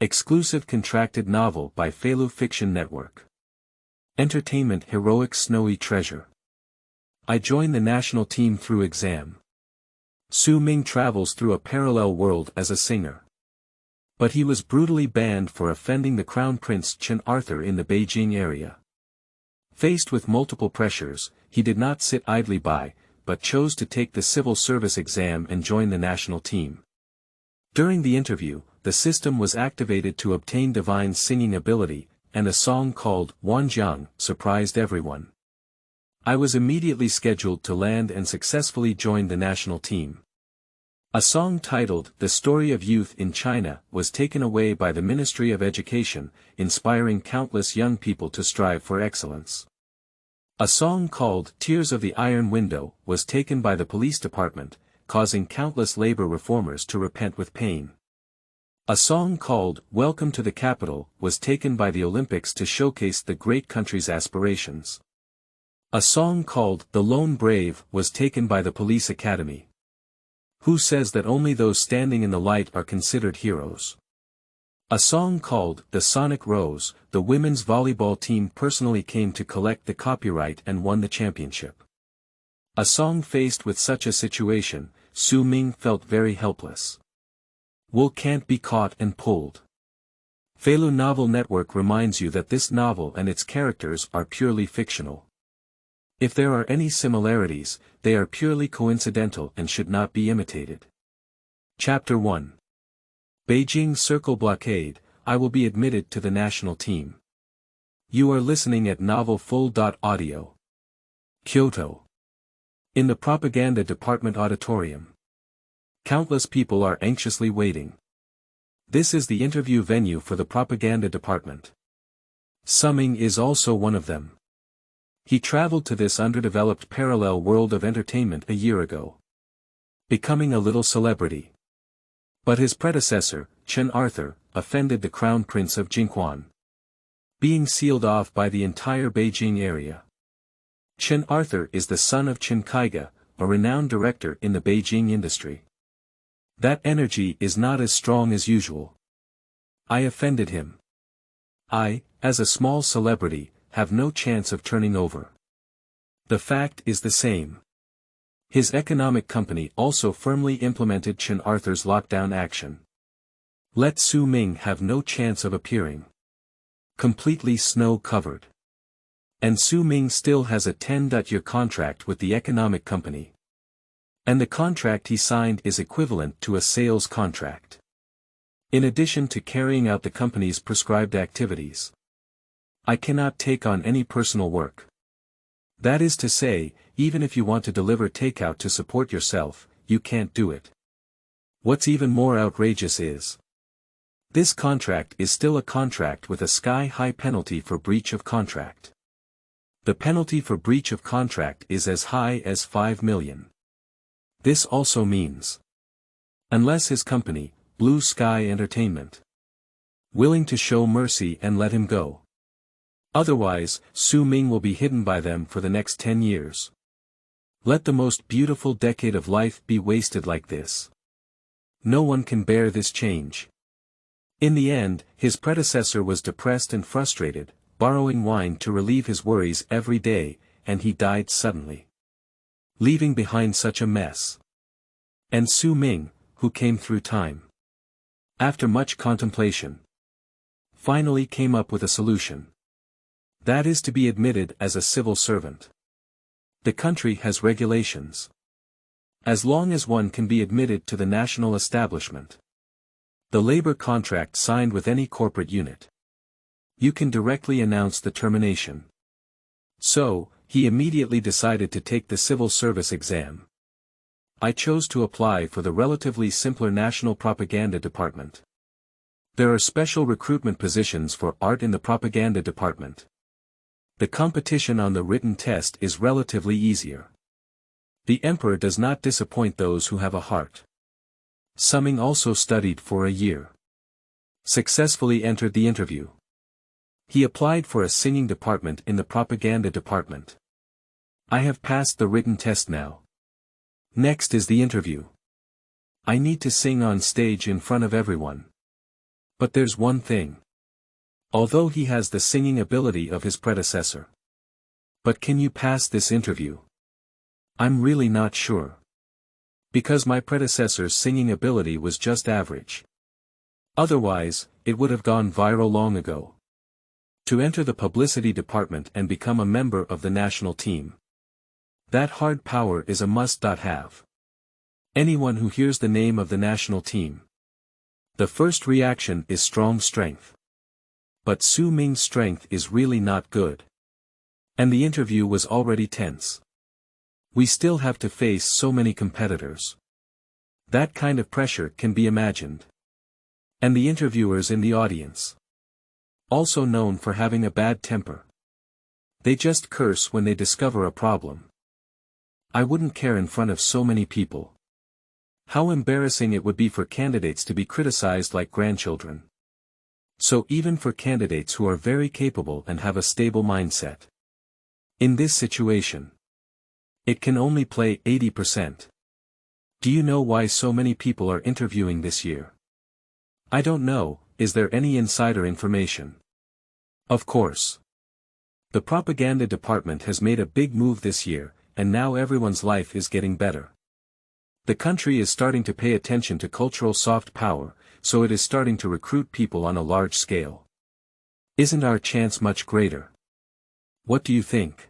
Exclusive contracted novel by Feilu Fiction Network. Entertainment Heroic Snowy Treasure. I joined the national team through exam. Su Ming travels through a parallel world as a singer. But he was brutally banned for offending the Crown Prince Chen Arthur in the Beijing area. Faced with multiple pressures, he did not sit idly by, but chose to take the civil service exam and join the national team. During the interview, the system was activated to obtain divine singing ability, and a song called Wanjiang surprised everyone. I was immediately scheduled to land and successfully joined the national team. A song titled The Story of Youth in China was taken away by the Ministry of Education, inspiring countless young people to strive for excellence. A song called Tears of the Iron Window was taken by the police department, causing countless labor reformers to repent with pain. A song called Welcome to the Capital was taken by the Olympics to showcase the great country's aspirations. A song called The Lone Brave was taken by the Police Academy. Who says that only those standing in the light are considered heroes? A song called The Sonic Rose, the women's volleyball team personally came to collect the copyright and won the championship. A song faced with such a situation, Su Ming felt very helpless. Wool can't be caught and pulled. Feilu Novel Network reminds you that this novel and its characters are purely fictional. If there are any similarities, they are purely coincidental and should not be imitated. Chapter 1. Beijing Circle Blockade, I will be admitted to the national team. You are listening at novelfull.audio. Kyoto. In the propaganda department auditorium. Countless people are anxiously waiting. This is the interview venue for the propaganda department. Su Ming is also one of them. He traveled to this underdeveloped parallel world of entertainment a year ago, becoming a little celebrity. But his predecessor, Chen Arthur, offended the Crown Prince of Jinghuan, being sealed off by the entire Beijing area. Chen Arthur is the son of Chen Kaiga, a renowned director in the Beijing industry. That energy is not as strong as usual. I offended him. I, as a small celebrity, have no chance of turning over. The fact is the same. His economic company also firmly implemented Chen Arthur's lockdown action. Let Su Ming have no chance of appearing. Completely snow-covered. And Su Ming still has a 10-year contract with the economic company. And the contract he signed is equivalent to a sales contract. In addition to carrying out the company's prescribed activities. I cannot take on any personal work. That is to say, even if you want to deliver takeout to support yourself, you can't do it. What's even more outrageous is, this contract is still a contract with a sky-high penalty for breach of contract. The penalty for breach of contract is as high as 5 million. This also means, unless his company, Blue Sky Entertainment, willing to show mercy and let him go. Otherwise, Su Ming will be hidden by them for the next 10 years. Let the most beautiful decade of life be wasted like this. No one can bear this change. In the end, his predecessor was depressed and frustrated, borrowing wine to relieve his worries every day, and he died suddenly, leaving behind such a mess. And Su Ming, who came through time, after much contemplation, finally came up with a solution. That is to be admitted as a civil servant. The country has regulations. As long as one can be admitted to the national establishment, the labor contract signed with any corporate unit, you can directly announce the termination. So, he immediately decided to take the civil service exam. I chose to apply for the relatively simpler National Propaganda Department. There are special recruitment positions for art in the propaganda department. The competition on the written test is relatively easier. The emperor does not disappoint those who have a heart. Su Ming also studied for a year. Successfully entered the interview. He applied for a singing department in the propaganda department. I have passed the written test now. Next is the interview. I need to sing on stage in front of everyone. But there's one thing. Although he has the singing ability of his predecessor. But can you pass this interview? I'm really not sure. Because my predecessor's singing ability was just average. Otherwise, it would have gone viral long ago. To enter the publicity department and become a member of the national team. That hard power is a must-have. Anyone who hears the name of the national team. The first reaction is strong strength. But Su Ming's strength is really not good. And the interview was already tense. We still have to face so many competitors. That kind of pressure can be imagined. And the interviewers in the audience. Also known for having a bad temper. They just curse when they discover a problem. I wouldn't care in front of so many people. How embarrassing it would be for candidates to be criticized like grandchildren. So even for candidates who are very capable and have a stable mindset. In this situation, it can only play 80%. Do you know why so many people are interviewing this year? I don't know. Is there any insider information? Of course. The propaganda department has made a big move this year, and now everyone's life is getting better. The country is starting to pay attention to cultural soft power, so it is starting to recruit people on a large scale. Isn't our chance much greater? What do you think?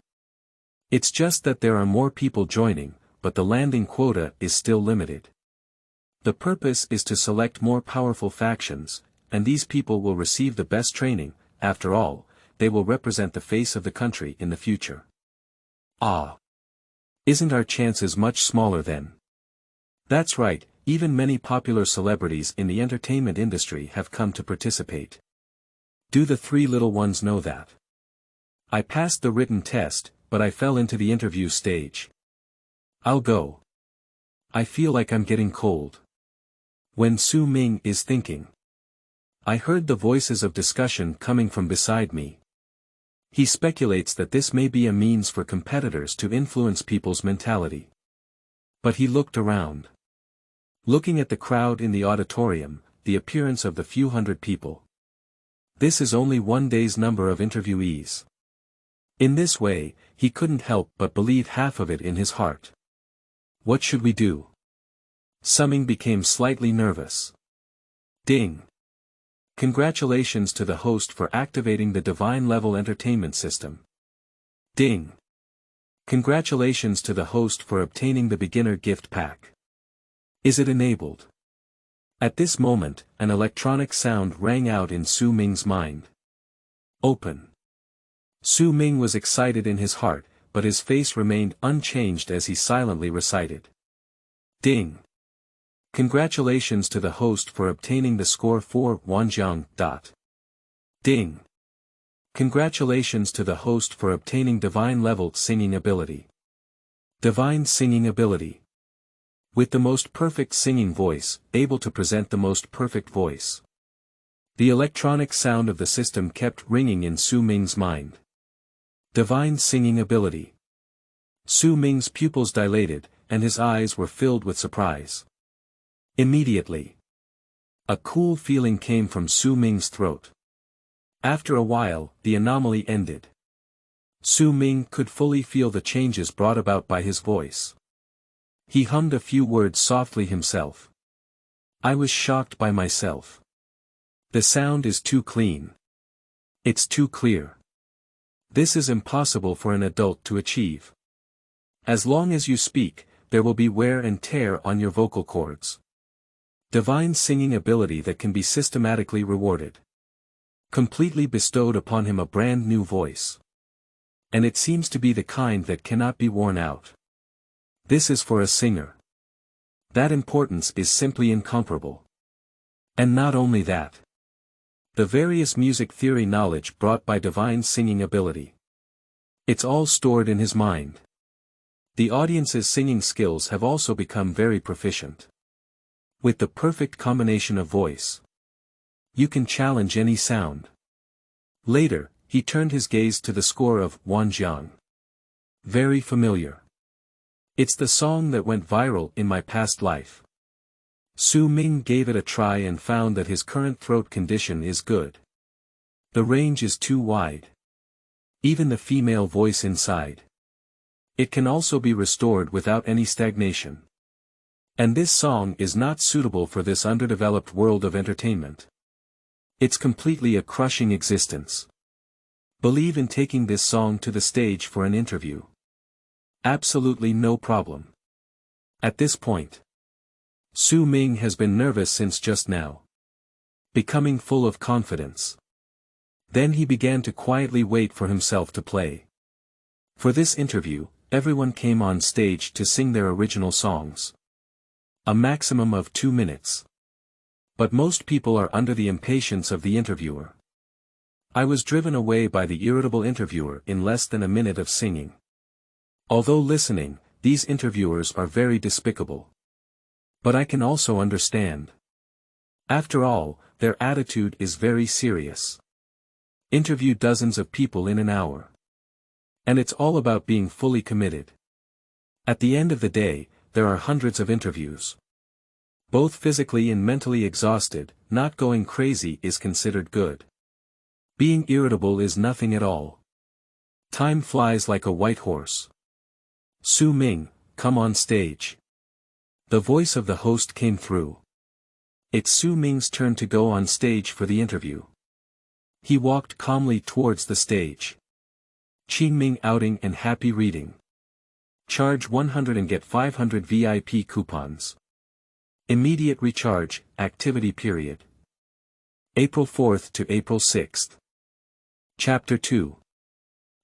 It's just that there are more people joining, but the landing quota is still limited. The purpose is to select more powerful factions, and these people will receive the best training. After all, they will represent the face of the country in the future. Ah! Isn't our chances much smaller then? That's right, even many popular celebrities in the entertainment industry have come to participate. Do the three little ones know that? I passed the written test, but I fell into the interview stage. I'll go. I feel like I'm getting cold. When Su Ming is thinking. I heard the voices of discussion coming from beside me. He speculates that this may be a means for competitors to influence people's mentality. But he looked around. Looking at the crowd in the auditorium, the appearance of the few hundred people. This is only one day's number of interviewees. In this way, he couldn't help but believe half of it in his heart. What should we do? Su Ming became slightly nervous. Ding! Congratulations to the host for activating the divine level entertainment system. Ding! Congratulations to the host for obtaining the beginner gift pack. Is it enabled? At this moment, an electronic sound rang out in Su Ming's mind. Open. Su Ming was excited in his heart, but his face remained unchanged as he silently recited. Ding! Congratulations to the host for obtaining the score for Wanjiang. Ding! Congratulations to the host for obtaining divine level singing ability. Divine singing ability. With the most perfect singing voice, able to present the most perfect voice. The electronic sound of the system kept ringing in Su Ming's mind. Divine singing ability. Su Ming's pupils dilated, and his eyes were filled with surprise. Immediately, a cool feeling came from Su Ming's throat. After a while, the anomaly ended. Su Ming could fully feel the changes brought about by his voice. He hummed a few words softly himself. I was shocked by myself. The sound is too clean. It's too clear. This is impossible for an adult to achieve. As long as you speak, there will be wear and tear on your vocal cords. Divine singing ability that can be systematically rewarded. Completely bestowed upon him a brand new voice. And it seems to be the kind that cannot be worn out. This is for a singer. That importance is simply incomparable. And not only that. The various music theory knowledge brought by divine singing ability. It's all stored in his mind. The audience's singing skills have also become very proficient. With the perfect combination of voice. You can challenge any sound. Later, he turned his gaze to the score of Wanjiang. Very familiar. It's the song that went viral in my past life. Su Ming gave it a try and found that his current throat condition is good. The range is too wide. Even the female voice inside. It can also be restored without any stagnation. And this song is not suitable for this underdeveloped world of entertainment. It's completely a crushing existence. Believe in taking this song to the stage for an interview. Absolutely no problem. At this point, Su Ming has been nervous since just now. Becoming full of confidence. Then he began to quietly wait for himself to play. For this interview, everyone came on stage to sing their original songs. A maximum of 2 minutes. But most people are under the impatience of the interviewer. I was driven away by the irritable interviewer in less than a minute of singing. Although listening, these interviewers are very despicable. But I can also understand. After all, their attitude is very serious. Interview dozens of people in an hour. And it's all about being fully committed. At the end of the day, there are hundreds of interviews. Both physically and mentally exhausted, not going crazy is considered good. Being irritable is nothing at all. Time flies like a white horse. Su Ming, come on stage. The voice of the host came through. It's Su Ming's turn to go on stage for the interview. He walked calmly towards the stage. Qingming outing and happy reading. Charge 100 and get 500 VIP coupons. Immediate recharge, activity period. April 4th to April 6th. Chapter 2.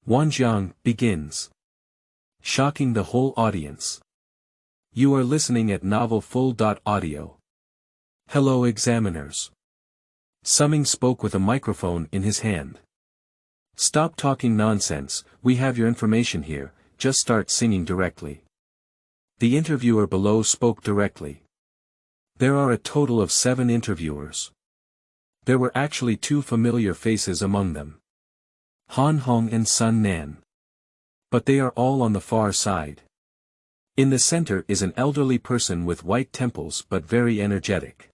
Wanjiang begins. Shocking the whole audience. You are listening at novelfull.audio. Hello examiners. Su Ming spoke with a microphone in his hand. Stop talking nonsense, we have your information here, just start singing directly. The interviewer below spoke directly. There are a total of 7 interviewers. There were actually 2 familiar faces among them. Han Hong and Sun Nan. But they are all on the far side. In the center is an elderly person with white temples but very energetic.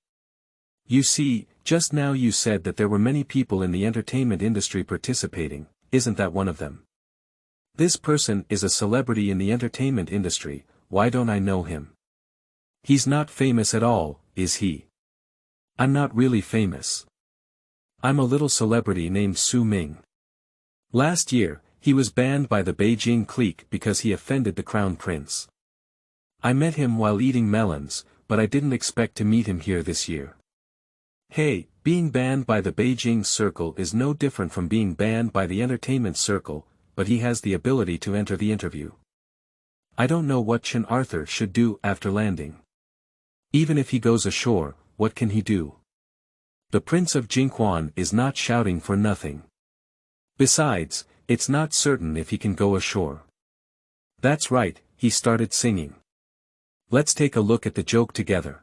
You see, just now you said that there were many people in the entertainment industry participating, isn't that one of them? This person is a celebrity in the entertainment industry, why don't I know him? He's not famous at all, is he? I'm not really famous. I'm a little celebrity named Su Ming. Last year, he was banned by the Beijing clique because he offended the crown prince. I met him while eating melons, but I didn't expect to meet him here this year. Hey, being banned by the Beijing circle is no different from being banned by the entertainment circle, but he has the ability to enter the interview. I don't know what Chen Arthur should do after landing. Even if he goes ashore, what can he do? The Prince of Jingquan is not shouting for nothing. Besides, it's not certain if he can go ashore. That's right, he started singing. Let's take a look at the joke together.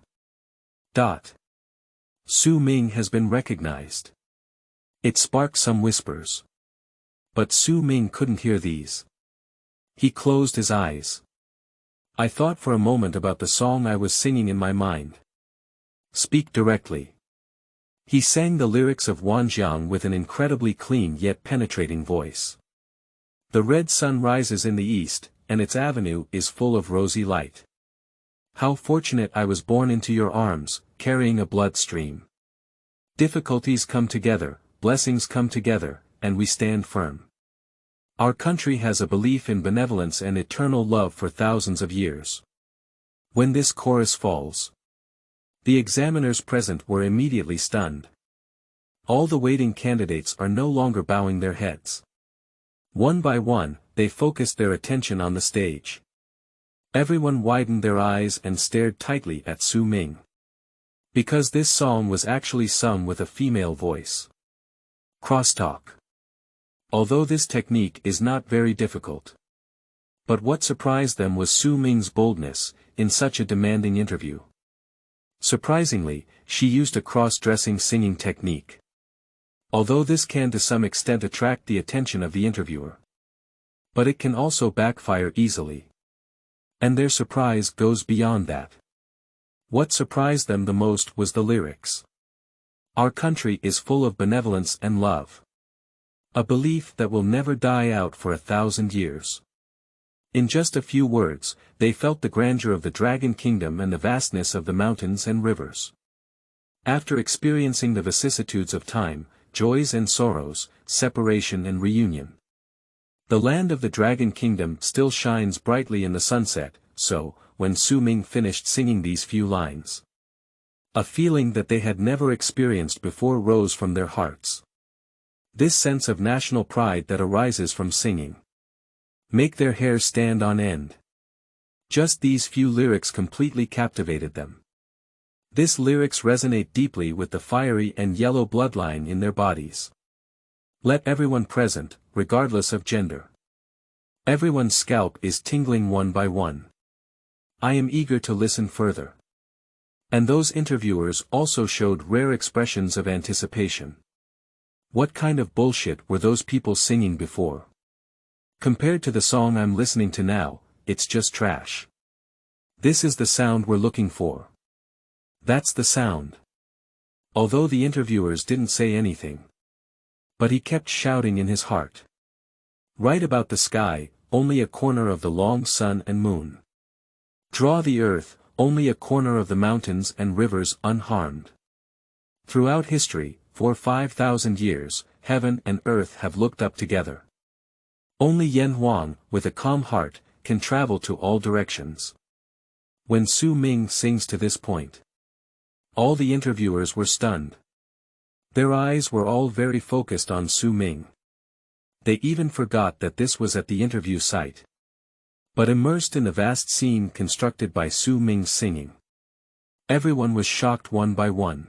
Su Ming has been recognized. It sparked some whispers. But Su Ming couldn't hear these. He closed his eyes. I thought for a moment about the song I was singing in my mind. Speak directly. He sang the lyrics of Wanjiang with an incredibly clean yet penetrating voice. The red sun rises in the east, and its avenue is full of rosy light. How fortunate I was born into your arms, carrying a bloodstream. Difficulties come together, blessings come together, and we stand firm. Our country has a belief in benevolence and eternal love for thousands of years. When this chorus falls, the examiners present were immediately stunned. All the waiting candidates are no longer bowing their heads. One by one, they focused their attention on the stage. Everyone widened their eyes and stared tightly at Su Ming. Because this song was actually sung with a female voice. Crosstalk. Although this technique is not very difficult. But what surprised them was Su Ming's boldness, in such a demanding interview. Surprisingly, she used a cross-dressing singing technique. Although this can to some extent attract the attention of the interviewer. But it can also backfire easily. And their surprise goes beyond that. What surprised them the most was the lyrics. Our country is full of benevolence and love. A belief that will never die out for 1,000 years. In just a few words, they felt the grandeur of the Dragon Kingdom and the vastness of the mountains and rivers. After experiencing the vicissitudes of time, joys and sorrows, separation and reunion, the land of the Dragon Kingdom still shines brightly in the sunset. So, when Su Ming finished singing these few lines, a feeling that they had never experienced before rose from their hearts. This sense of national pride that arises from singing make their hair stand on end. Just these few lyrics completely captivated them. These lyrics resonate deeply with the fiery and yellow bloodline in their bodies. Let everyone present, regardless of gender. Everyone's scalp is tingling one by one. I am eager to listen further. And those interviewers also showed rare expressions of anticipation. What kind of bullshit were those people singing before? Compared to the song I'm listening to now, it's just trash. This is the sound we're looking for. That's the sound. Although the interviewers didn't say anything, but he kept shouting in his heart. Write about the sky, only a corner of the long sun and moon. Draw the earth, only a corner of the mountains and rivers unharmed. Throughout history, for 5,000 years, heaven and earth have looked up together. Only Yan Huang, with a calm heart, can travel to all directions. When Su Ming sings to this point, all the interviewers were stunned. Their eyes were all very focused on Su Ming. They even forgot that this was at the interview site, but immersed in the vast scene constructed by Su Ming's singing. Everyone was shocked one by one.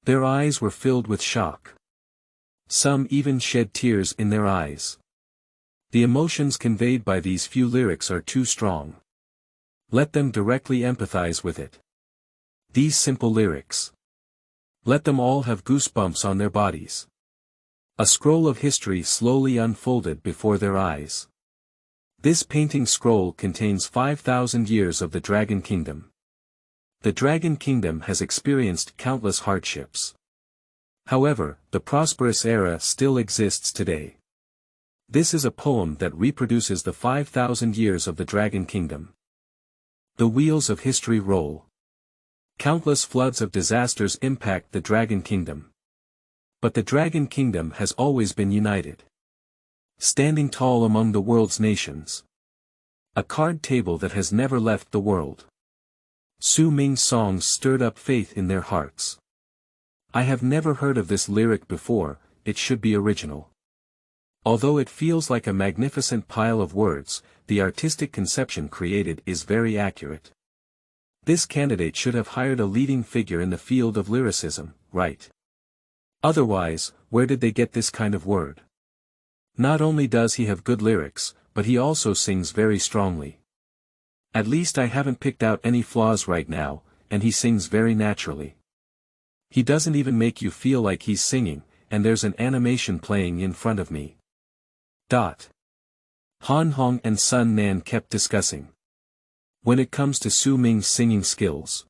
Their eyes were filled with shock. Some even shed tears in their eyes. The emotions conveyed by these few lyrics are too strong. Let them directly empathize with it. These simple lyrics. Let them all have goosebumps on their bodies. A scroll of history slowly unfolded before their eyes. This painting scroll contains 5,000 years of the Dragon Kingdom. The Dragon Kingdom has experienced countless hardships. However, the prosperous era still exists today. This is a poem that reproduces the 5,000 years of the Dragon Kingdom. The wheels of history roll. Countless floods of disasters impact the Dragon Kingdom. But the Dragon Kingdom has always been united. Standing tall among the world's nations. A card table that has never left the world. Su Ming's songs stirred up faith in their hearts. I have never heard of this lyric before, it should be original. Although it feels like a magnificent pile of words, the artistic conception created is very accurate. This candidate should have hired a leading figure in the field of lyricism, right? Otherwise, where did they get this kind of word? Not only does he have good lyrics, but he also sings very strongly. At least I haven't picked out any flaws right now, and he sings very naturally. He doesn't even make you feel like he's singing, and there's an animation playing in front of me. Han Hong and Sun Nan kept discussing. When it comes to Su Ming's singing skills,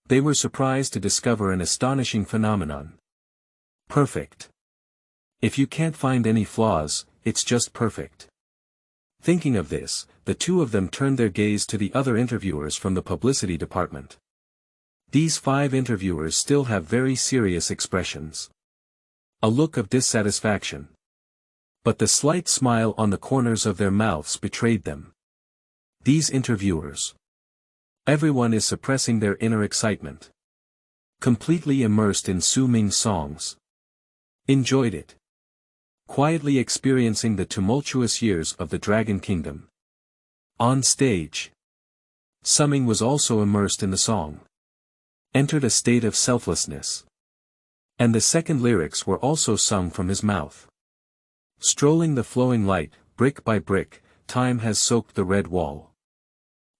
they were surprised to discover an astonishing phenomenon. Perfect. If you can't find any flaws, it's just perfect. Thinking of this, the two of them turned their gaze to the other interviewers from the publicity department. These 5 interviewers still have very serious expressions. A look of dissatisfaction. But the slight smile on the corners of their mouths betrayed them. These interviewers. Everyone is suppressing their inner excitement. Completely immersed in Su Ming's songs. Enjoyed it. Quietly experiencing the tumultuous years of the Dragon Kingdom. On stage, Su Ming was also immersed in the song. Entered a state of selflessness. And the second lyrics were also sung from his mouth. Strolling the flowing light, brick by brick, time has soaked the red wall.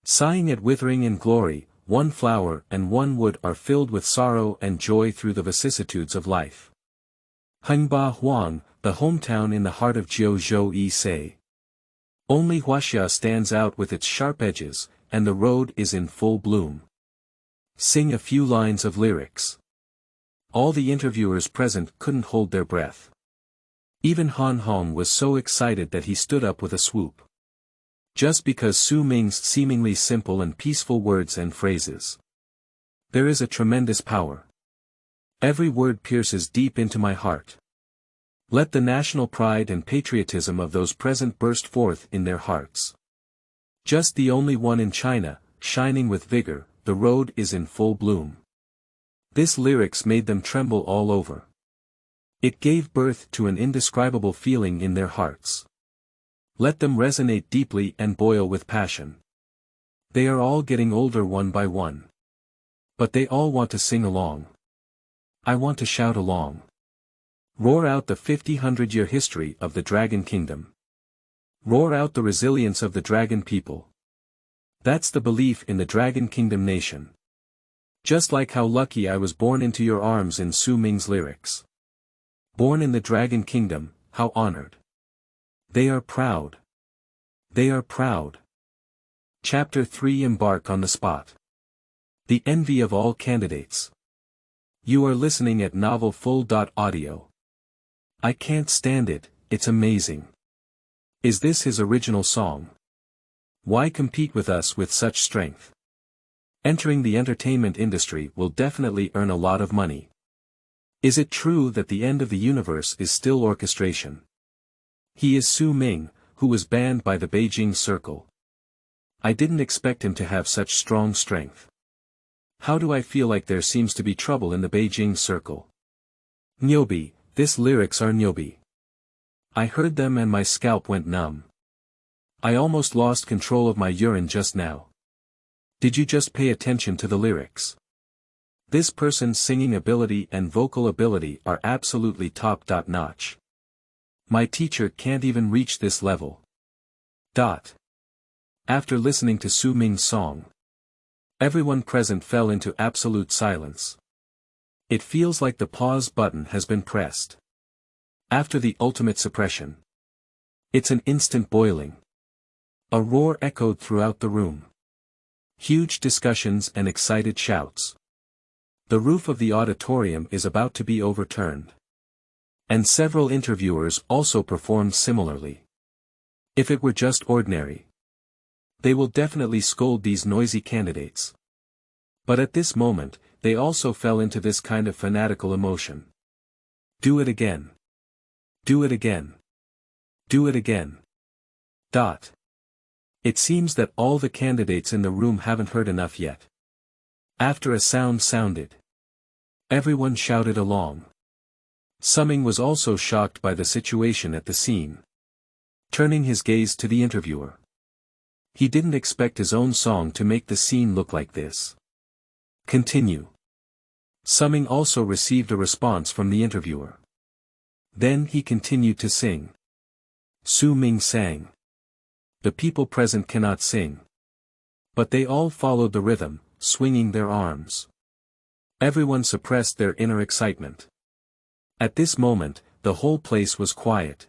Sighing at withering in glory, one flower and one wood are filled with sorrow and joy through the vicissitudes of life. Hengba Huang, the hometown in the heart of Jiuzhou say. Only Huaxia stands out with its sharp edges, and the road is in full bloom. Sing a few lines of lyrics. All the interviewers present couldn't hold their breath. Even Han Hong was so excited that he stood up with a swoop. Just because Su Ming's seemingly simple and peaceful words and phrases. There is a tremendous power. Every word pierces deep into my heart. Let the national pride and patriotism of those present burst forth in their hearts. Just the only one in China, shining with vigor, the road is in full bloom. This lyrics made them tremble all over. It gave birth to an indescribable feeling in their hearts. Let them resonate deeply and boil with passion. They are all getting older one by one. But they all want to sing along. I want to shout along. Roar out the 50-100-year history of the Dragon Kingdom. Roar out the resilience of the Dragon people. That's the belief in the Dragon Kingdom nation. Just like how lucky I was born into your arms in Su Ming's lyrics. Born in the Dragon Kingdom, how honored. They are proud. They are proud. Chapter 3 Embark on the spot. The envy of all candidates. You are listening at novelfull.audio. I can't stand it, it's amazing. Is this his original song? Why compete with us with such strength? Entering the entertainment industry will definitely earn a lot of money. Is it true that the end of the universe is still orchestration? He is Su Ming, who was banned by the Beijing circle. I didn't expect him to have such strong strength. How do I feel like there seems to be trouble in the Beijing circle? Nyobi, this lyrics are Nyobi. I heard them and my scalp went numb. I almost lost control of my urine just now. Did you just pay attention to the lyrics? This person's singing ability and vocal ability are absolutely top-notch. My teacher can't even reach this level. After listening to Su Ming's song, everyone present fell into absolute silence. It feels like the pause button has been pressed. After the ultimate suppression. It's an instant boiling. A roar echoed throughout the room. Huge discussions and excited shouts. The roof of the auditorium is about to be overturned. And several interviewers also performed similarly. If it were just ordinary, they will definitely scold these noisy candidates. But at this moment, they also fell into this kind of fanatical emotion. Do it again. Do it again. Do it again. It seems that all the candidates in the room haven't heard enough yet. After a sound sounded, everyone shouted along. Su Ming was also shocked by the situation at the scene. Turning his gaze to the interviewer. He didn't expect his own song to make the scene look like this. Continue. Su Ming also received a response from the interviewer. Then he continued to sing. Su Ming sang. The people present cannot sing. But they all followed the rhythm, swinging their arms. Everyone suppressed their inner excitement. At this moment, the whole place was quiet.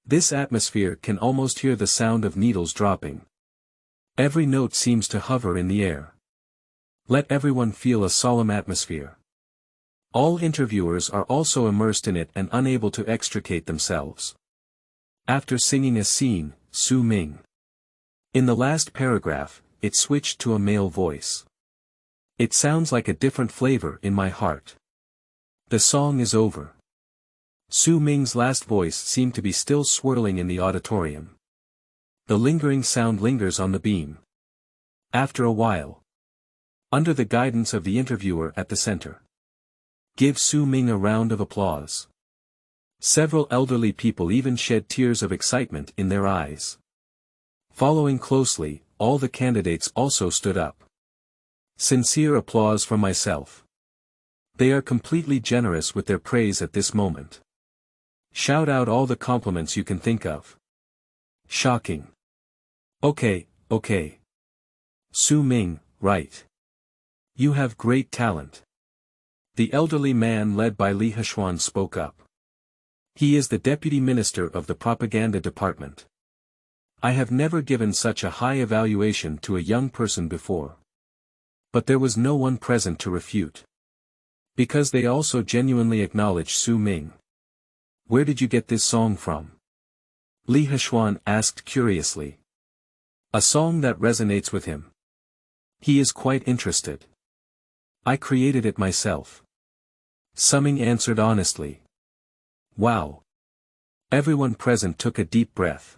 This atmosphere can almost hear the sound of needles dropping. Every note seems to hover in the air. Let everyone feel a solemn atmosphere. All interviewers are also immersed in it and unable to extricate themselves. After singing a scene, Su Ming. In the last paragraph, it switched to a male voice. It sounds like a different flavor in my heart. The song is over. Su Ming's last voice seemed to be still swirling in the auditorium. The lingering sound lingers on the beam. After a while. Under the guidance of the interviewer at the center. Give Su Ming a round of applause. Several elderly people even shed tears of excitement in their eyes. Following closely, all the candidates also stood up. Sincere applause from myself. They are completely generous with their praise at this moment. Shout out all the compliments you can think of. Shocking. Okay. Su Ming, right. You have great talent. The elderly man led by Li Hexuan spoke up. He is the deputy minister of the propaganda department. I have never given such a high evaluation to a young person before. But there was no one present to refute. Because they also genuinely acknowledged Su Ming. "Where did you get this song from?" Li Hexuan asked curiously. "A song that resonates with him." He is quite interested. "I created it myself." Su Ming answered honestly. "Wow." Everyone present took a deep breath.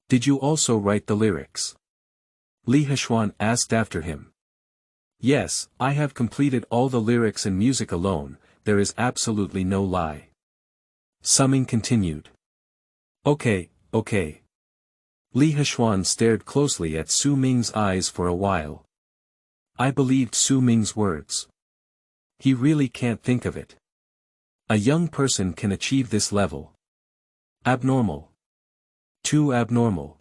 "Did you also write the lyrics?" Li Hexuan asked after him. "Yes, I have completed all the lyrics and music alone, there is absolutely no lie." Su Ming continued. Okay. Li Hexuan stared closely at Su Ming's eyes for a while. I believed Su Ming's words. He really can't think of it. A young person can achieve this level. Abnormal. Too abnormal.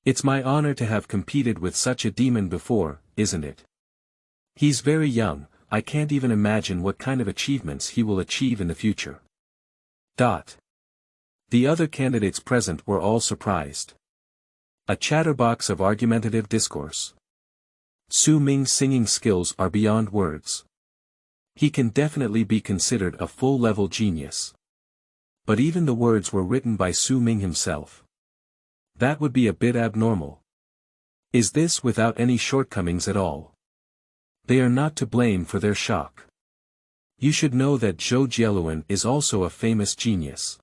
It's my honor to have competed with such a demon before, isn't it? He's very young, I can't even imagine what kind of achievements he will achieve in the future. The other candidates present were all surprised. A chatterbox of argumentative discourse. Su Ming's singing skills are beyond words. He can definitely be considered a full-level genius. But even the words were written by Su Ming himself. That would be a bit abnormal. Is this without any shortcomings at all? They are not to blame for their shock. You should know that Zhou Jieluan is also a famous genius.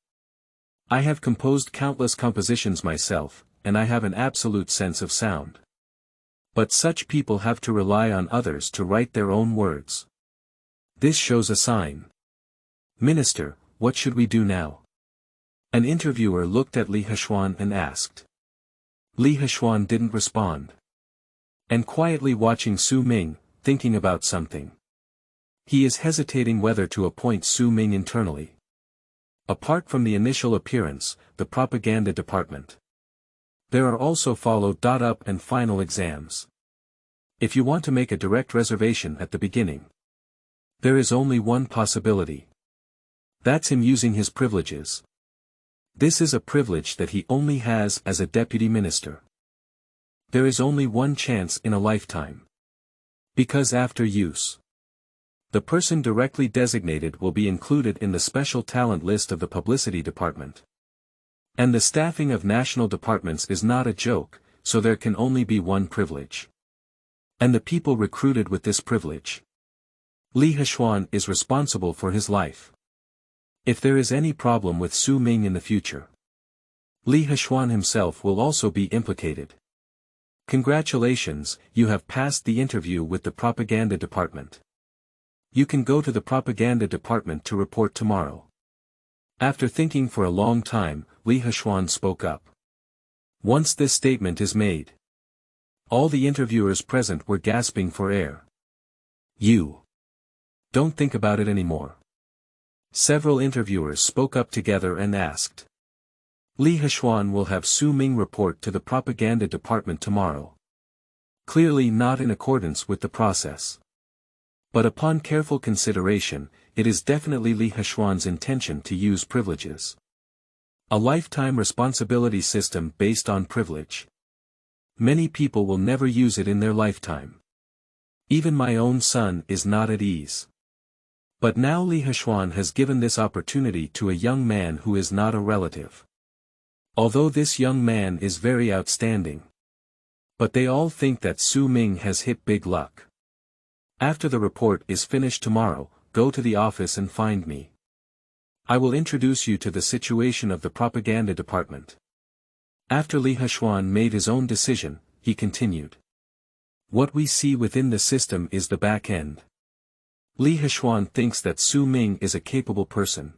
I have composed countless compositions myself, and I have an absolute sense of sound. But such people have to rely on others to write their own words. This shows a sign. Minister, what should we do now? An interviewer looked at Li Hexuan and asked. Li Hexuan didn't respond. And quietly watching Su Ming, thinking about something. He is hesitating whether to appoint Su Ming internally. Apart from the initial appearance, the propaganda department. There are also follow-up and final exams. If you want to make a direct reservation at the beginning, there is only one possibility. That's him using his privileges. This is a privilege that he only has as a deputy minister. There is only one chance in a lifetime. Because after use, the person directly designated will be included in the special talent list of the publicity department. And the staffing of national departments is not a joke, so there can only be one privilege. And the people recruited with this privilege. Li Hexuan is responsible for his life. If there is any problem with Su Ming in the future, Li Hexuan himself will also be implicated. Congratulations, you have passed the interview with the propaganda department. You can go to the propaganda department to report tomorrow. After thinking for a long time, Li Hexuan spoke up. Once this statement is made, all the interviewers present were gasping for air. You don't think about it anymore. Several interviewers spoke up together and asked. Li Hexuan will have Su Ming report to the propaganda department tomorrow. Clearly not in accordance with the process. But upon careful consideration, it is definitely Li Hexuan's intention to use privileges. A lifetime responsibility system based on privilege. Many people will never use it in their lifetime. Even my own son is not at ease. But now Li Hexuan has given this opportunity to a young man who is not a relative. Although this young man is very outstanding. But they all think that Su Ming has hit big luck. After the report is finished tomorrow, go to the office and find me. I will introduce you to the situation of the propaganda department. After Li Hexuan made his own decision, he continued. What we see within the system is the back end. Li Hexuan thinks that Su Ming is a capable person.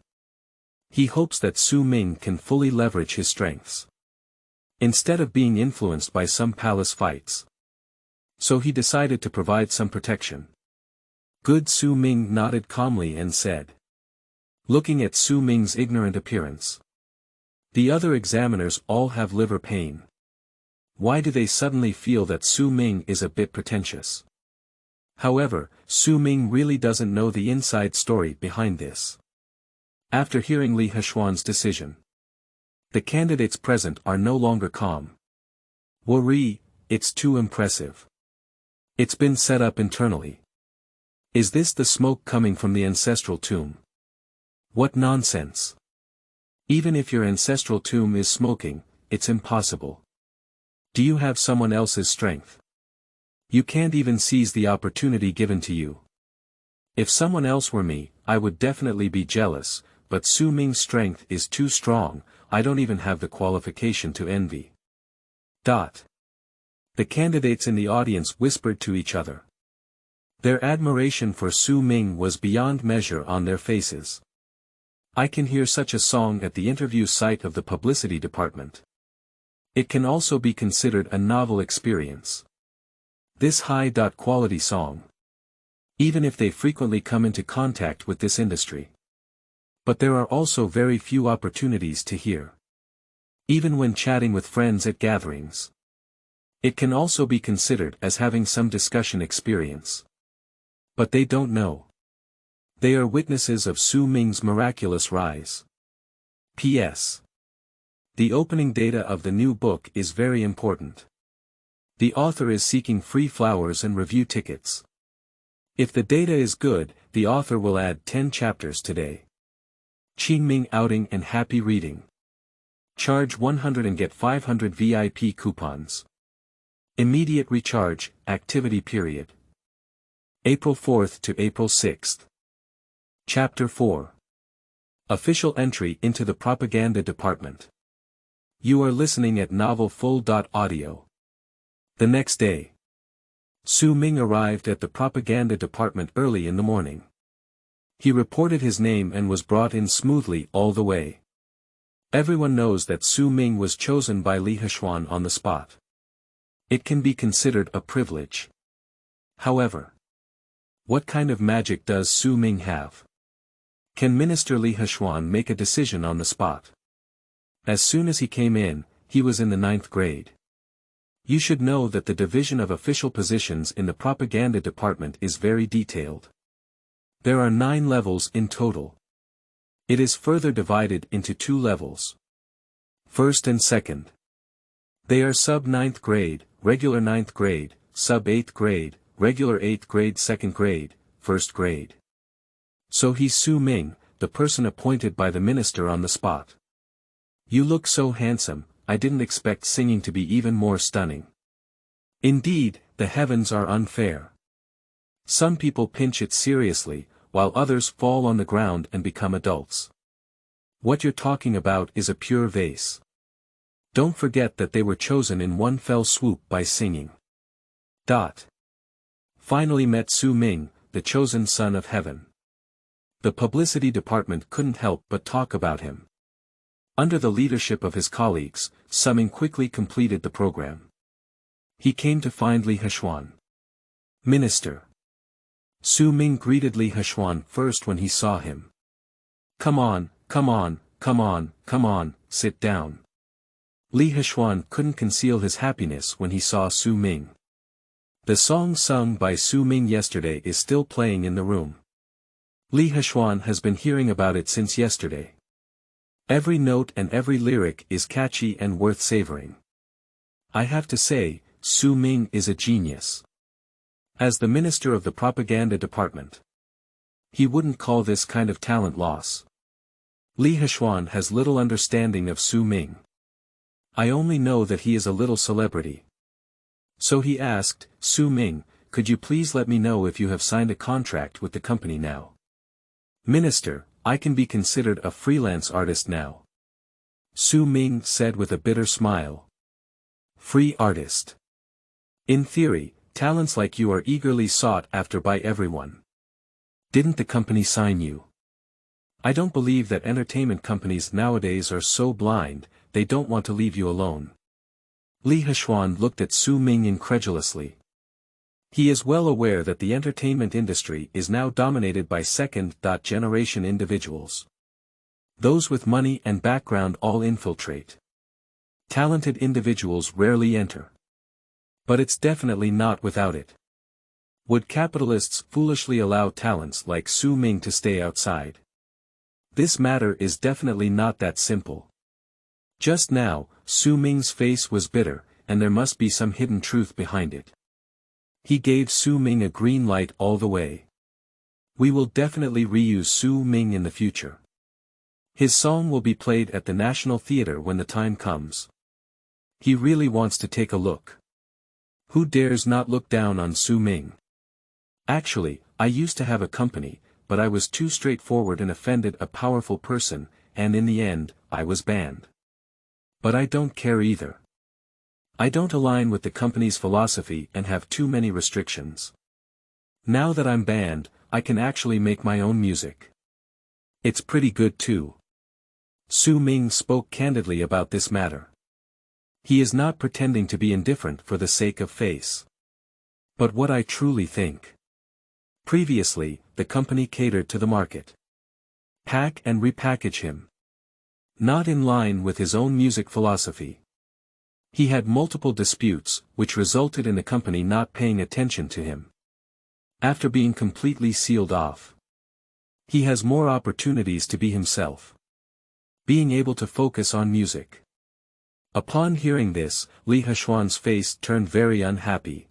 He hopes that Su Ming can fully leverage his strengths. Instead of being influenced by some palace fights. So he decided to provide some protection. Good. Su Ming nodded calmly and said. Looking at Su Ming's ignorant appearance. The other examiners all have liver pain. Why do they suddenly feel that Su Ming is a bit pretentious? However, Su Ming really doesn't know the inside story behind this. After hearing Li Hexuan's decision, the candidates present are no longer calm. Worry, it's too impressive. It's been set up internally. Is this the smoke coming from the ancestral tomb? What nonsense. Even if your ancestral tomb is smoking, it's impossible. Do you have someone else's strength? You can't even seize the opportunity given to you. If someone else were me, I would definitely be jealous, but Su Ming's strength is too strong, I don't even have the qualification to envy. The candidates in the audience whispered to each other. Their admiration for Su Ming was beyond measure on their faces. I can hear such a song at the interview site of the publicity department. It can also be considered a novel experience. This high-quality song. Even if they frequently come into contact with this industry. But there are also very few opportunities to hear. Even when chatting with friends at gatherings. It can also be considered as having some discussion experience. But they don't know. They are witnesses of Su Ming's miraculous rise. P.S. The opening data of the new book is very important. The author is seeking free flowers and review tickets. If the data is good, the author will add 10 chapters today. Qingming outing and happy reading. Charge 100 and get 500 VIP coupons. Immediate recharge, activity period. April 4th to April 6th. Chapter 4. Official entry into the propaganda department. You are listening at Novel Full.audio. The next day. Su Ming arrived at the propaganda department early in the morning. He reported his name and was brought in smoothly all the way. Everyone knows that Su Ming was chosen by Li Hexuan on the spot. It can be considered a privilege. However, what kind of magic does Su Ming have? Can Minister Li Hexuan make a decision on the spot? As soon as he came in, he was in the 9th grade. You should know that the division of official positions in the propaganda department is very detailed. There are 9 levels in total. It is further divided into 2 levels. First and second. They are sub-9th grade, regular 9th grade, sub-8th grade, regular 8th grade, 2nd grade, 1st grade. So he's Su Ming, the person appointed by the minister on the spot. You look so handsome, I didn't expect singing to be even more stunning. Indeed, the heavens are unfair. Some people pinch it seriously, while others fall on the ground and become adults. What you're talking about is a pure vase. Don't forget that they were chosen in one fell swoop by singing. Finally met Su Ming, the chosen son of heaven. The publicity department couldn't help but talk about him. Under the leadership of his colleagues, Su Ming quickly completed the program. He came to find Li Hexuan. Minister. Su Ming greeted Li Hexuan first when he saw him. Come on, come on, come on, come on, sit down. Li Hexuan couldn't conceal his happiness when he saw Su Ming. The song sung by Su Ming yesterday is still playing in the room. Li Hexuan has been hearing about it since yesterday. Every note and every lyric is catchy and worth savoring. I have to say, Su Ming is a genius. As the minister of the propaganda department, he wouldn't call this kind of talent loss. Li Hexuan has little understanding of Su Ming. I only know that he is a little celebrity. So he asked, Su Ming, could you please let me know if you have signed a contract with the company now? Minister, I can be considered a freelance artist now. Su Ming said with a bitter smile. Free artist. In theory, talents like you are eagerly sought after by everyone. Didn't the company sign you? I don't believe that entertainment companies nowadays are so blind, they don't want to leave you alone. Li Hexuan looked at Su Ming incredulously. He is well aware that the entertainment industry is now dominated by second-generation individuals. Those with money and background all infiltrate. Talented individuals rarely enter. But it's definitely not without it. Would capitalists foolishly allow talents like Su Ming to stay outside? This matter is definitely not that simple. Just now, Su Ming's face was bitter, and there must be some hidden truth behind it. He gave Su Ming a green light all the way. We will definitely reuse Su Ming in the future. His song will be played at the National Theatre when the time comes. He really wants to take a look. Who dares not look down on Su Ming? Actually, I used to have a company, but I was too straightforward and offended a powerful person, and in the end, I was banned. But I don't care either. I don't align with the company's philosophy and have too many restrictions. Now that I'm banned, I can actually make my own music. It's pretty good too. Su Ming spoke candidly about this matter. He is not pretending to be indifferent for the sake of face. But what I truly think. Previously, the company catered to the market. Pack and repackage him. Not in line with his own music philosophy. He had multiple disputes, which resulted in the company not paying attention to him. After being completely sealed off, he has more opportunities to be himself. Being able to focus on music. Upon hearing this, Li Hexuan's face turned very unhappy.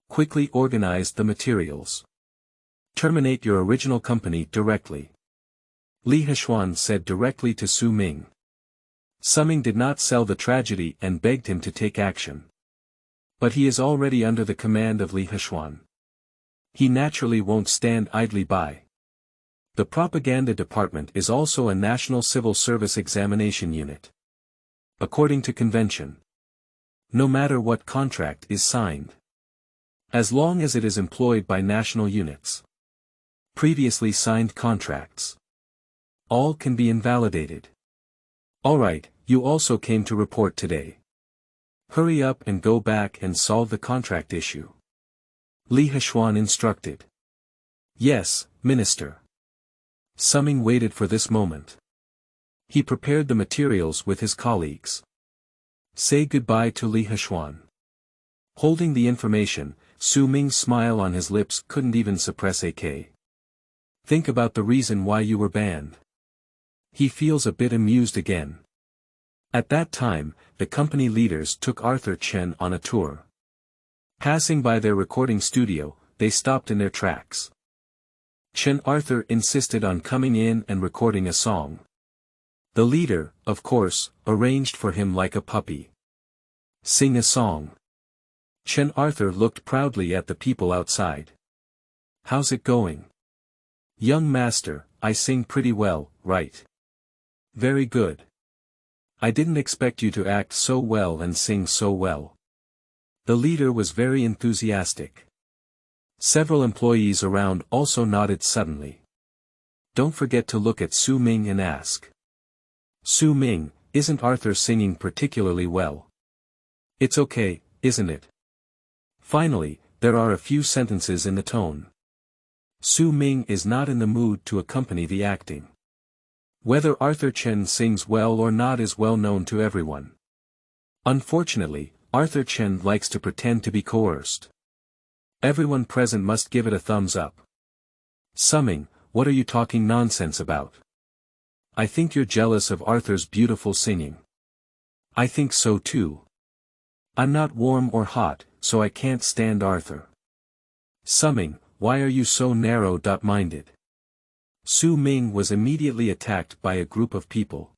Quickly organized the materials. Terminate your original company directly. Li Hexuan said directly to Su Ming. Su Ming did not sell the tragedy and begged him to take action. But he is already under the command of Li Hexuan. He naturally won't stand idly by. The propaganda department is also a national civil service examination unit. According to convention. No matter what contract is signed. As long as it is employed by national units. Previously signed contracts. All can be invalidated. Alright, you also came to report today. Hurry up and go back and solve the contract issue. Li Hexuan instructed. Yes, Minister. Su Ming waited for this moment. He prepared the materials with his colleagues. Say goodbye to Li Hexuan. Holding the information, Su Ming's smile on his lips couldn't even suppress a K. Think about the reason why you were banned. He feels a bit amused again. At that time, the company leaders took Arthur Chen on a tour. Passing by their recording studio, they stopped in their tracks. Chen Arthur insisted on coming in and recording a song. The leader, of course, arranged for him like a puppy. Sing a song. Chen Arthur looked proudly at the people outside. How's it going? Young master, I sing pretty well, right? Very good. I didn't expect you to act so well and sing so well. The leader was very enthusiastic. Several employees around also nodded suddenly. Don't forget to look at Su Ming and ask. Su Ming, isn't Arthur singing particularly well? It's okay, isn't it? Finally, there are a few sentences in the tone. Su Ming is not in the mood to accompany the acting. Whether Arthur Chen sings well or not is well known to everyone. Unfortunately, Arthur Chen likes to pretend to be coerced. Everyone present must give it a thumbs up. Su Ming, what are you talking nonsense about? I think you're jealous of Arthur's beautiful singing. I think so too. I'm not warm or hot, so I can't stand Arthur. Su Ming, why are you so narrow-minded? Su Ming was immediately attacked by a group of people.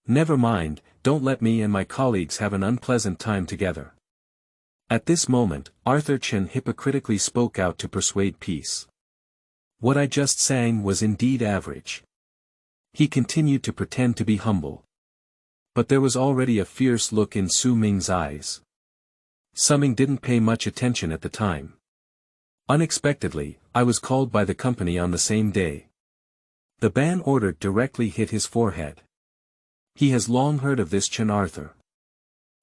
Never mind, don't let me and my colleagues have an unpleasant time together. At this moment, Arthur Chen hypocritically spoke out to persuade peace. What I just sang was indeed average. He continued to pretend to be humble. But there was already a fierce look in Su Ming's eyes. Su Ming didn't pay much attention at the time. Unexpectedly, I was called by the company on the same day. The ban order directly hit his forehead. He has long heard of this Chen Arthur.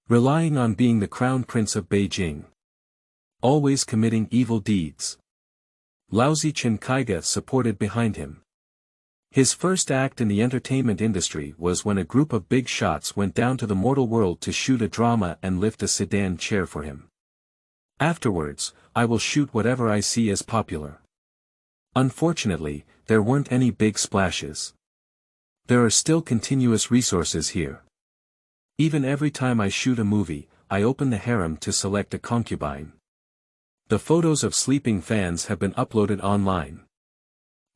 Relying on being the crown prince of Beijing. Always committing evil deeds. Lousy Chen Kaiga supported behind him. His first act in the entertainment industry was when a group of big shots went down to the mortal world to shoot a drama and lift a sedan chair for him. Afterwards, I will shoot whatever I see as popular. Unfortunately, there weren't any big splashes. There are still continuous resources here. Even every time I shoot a movie, I open the harem to select a concubine. The photos of sleeping fans have been uploaded online.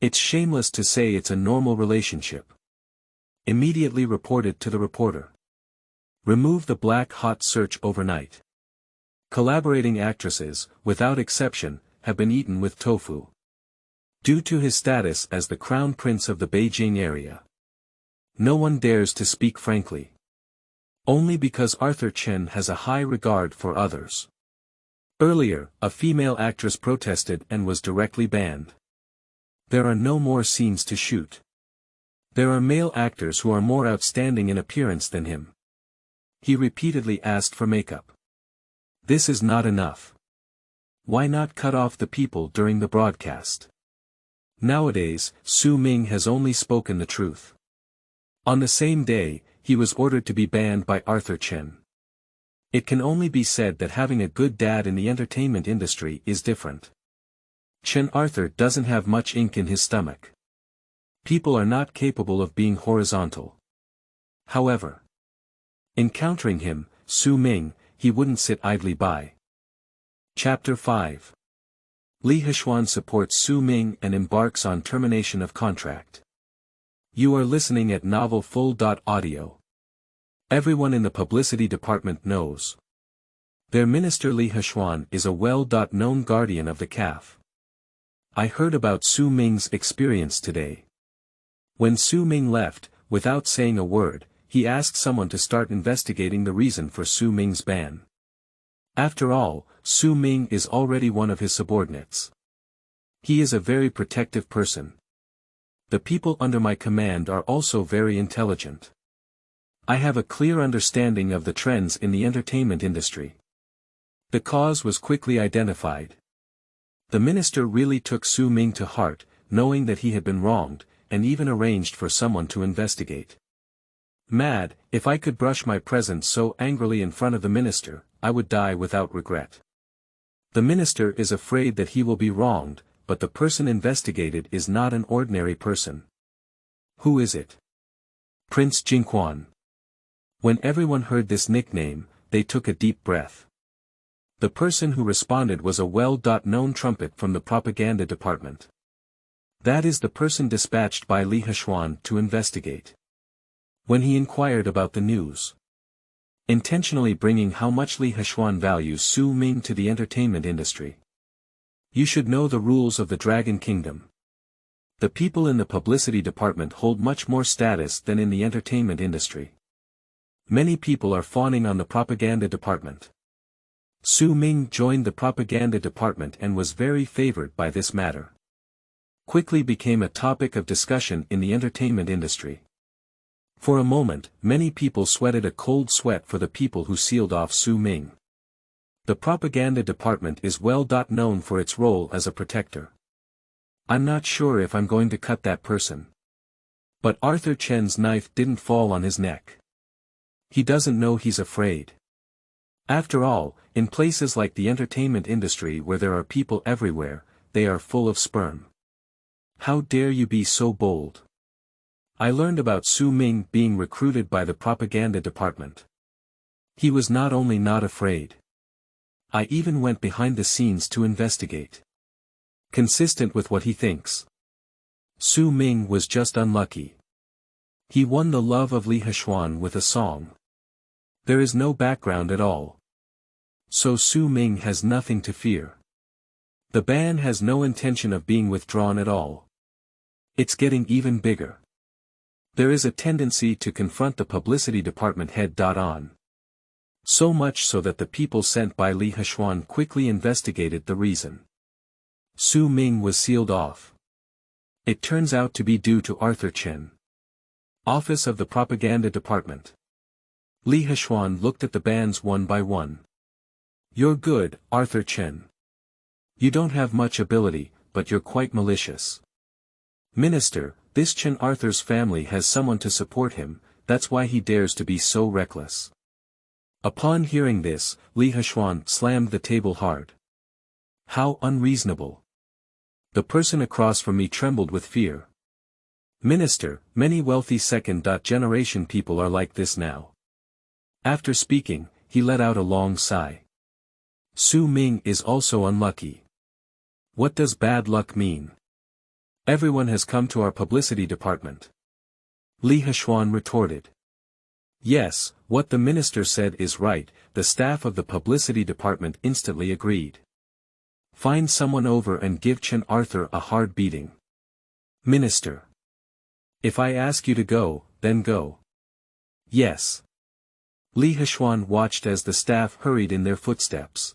It's shameless to say it's a normal relationship. Immediately reported to the reporter. Remove the black hot search overnight. Collaborating actresses, without exception, have been eaten with tofu. Due to his status as the crown prince of the Beijing area. No one dares to speak frankly. Only because Arthur Chen has a high regard for others. Earlier, a female actress protested and was directly banned. There are no more scenes to shoot. There are male actors who are more outstanding in appearance than him. He repeatedly asked for makeup. This is not enough. Why not cut off the people during the broadcast? Nowadays, Su Ming has only spoken the truth. On the same day, he was ordered to be banned by Arthur Chen. It can only be said that having a good dad in the entertainment industry is different. Chen Arthur doesn't have much ink in his stomach. People are not capable of being horizontal. However, encountering him, Su Ming, he wouldn't sit idly by. Chapter 5. Li Hexuan supports Su Ming and embarks on termination of contract. You are listening at Novel Full. Audio. Everyone in the publicity department knows. Their minister Li Hexuan is a well-known guardian of the CAF. I heard about Su Ming's experience today. When Su Ming left, without saying a word, he asked someone to start investigating the reason for Su Ming's ban. After all, Su Ming is already one of his subordinates. He is a very protective person. The people under my command are also very intelligent. I have a clear understanding of the trends in the entertainment industry. The cause was quickly identified. The minister really took Su Ming to heart, knowing that he had been wronged, and even arranged for someone to investigate. Mad, if I could brush my presence so angrily in front of the minister, I would die without regret. The minister is afraid that he will be wronged, but the person investigated is not an ordinary person. Who is it? Prince Jingquan. When everyone heard this nickname, they took a deep breath. The person who responded was a well-known trumpet from the propaganda department. That is the person dispatched by Li Hexuan to investigate. When he inquired about the news, intentionally bringing how much Li Hexuan values Su Ming to the entertainment industry. You should know the rules of the Dragon Kingdom. The people in the publicity department hold much more status than in the entertainment industry. Many people are fawning on the propaganda department. Su Ming joined the propaganda department and was very favored by this matter. Quickly became a topic of discussion in the entertainment industry. For a moment, many people sweated a cold sweat for the people who sealed off Su Ming. The propaganda department is well known for its role as a protector. I'm not sure if I'm going to cut that person. But Arthur Chen's knife didn't fall on his neck. He doesn't know he's afraid. After all, in places like the entertainment industry where there are people everywhere, they are full of sperm. How dare you be so bold? I learned about Su Ming being recruited by the propaganda department. He was not only not afraid. I even went behind the scenes to investigate. Consistent with what he thinks. Su Ming was just unlucky. He won the love of Li Hexuan with a song. There is no background at all. So Su Ming has nothing to fear. The ban has no intention of being withdrawn at all. It's getting even bigger. There is a tendency to confront the publicity department head on. So much so that the people sent by Li Hexuan quickly investigated the reason. Su Ming was sealed off. It turns out to be due to Arthur Chen. Office of the Propaganda Department. Li Hexuan looked at the bans one by one. You're good, Arthur Chen. You don't have much ability, but you're quite malicious. Minister, this Chen Arthur's family has someone to support him, that's why he dares to be so reckless. Upon hearing this, Li Hexuan slammed the table hard. How unreasonable. The person across from me trembled with fear. Minister, many wealthy second-generation people are like this now. After speaking, he let out a long sigh. Su Ming is also unlucky. What does bad luck mean? Everyone has come to our publicity department. Li Hexuan retorted. Yes, what the minister said is right, the staff of the publicity department instantly agreed. Find someone over and give Chen Arthur a hard beating. Minister. If I ask you to go, then go. Yes. Li Hexuan watched as the staff hurried in their footsteps.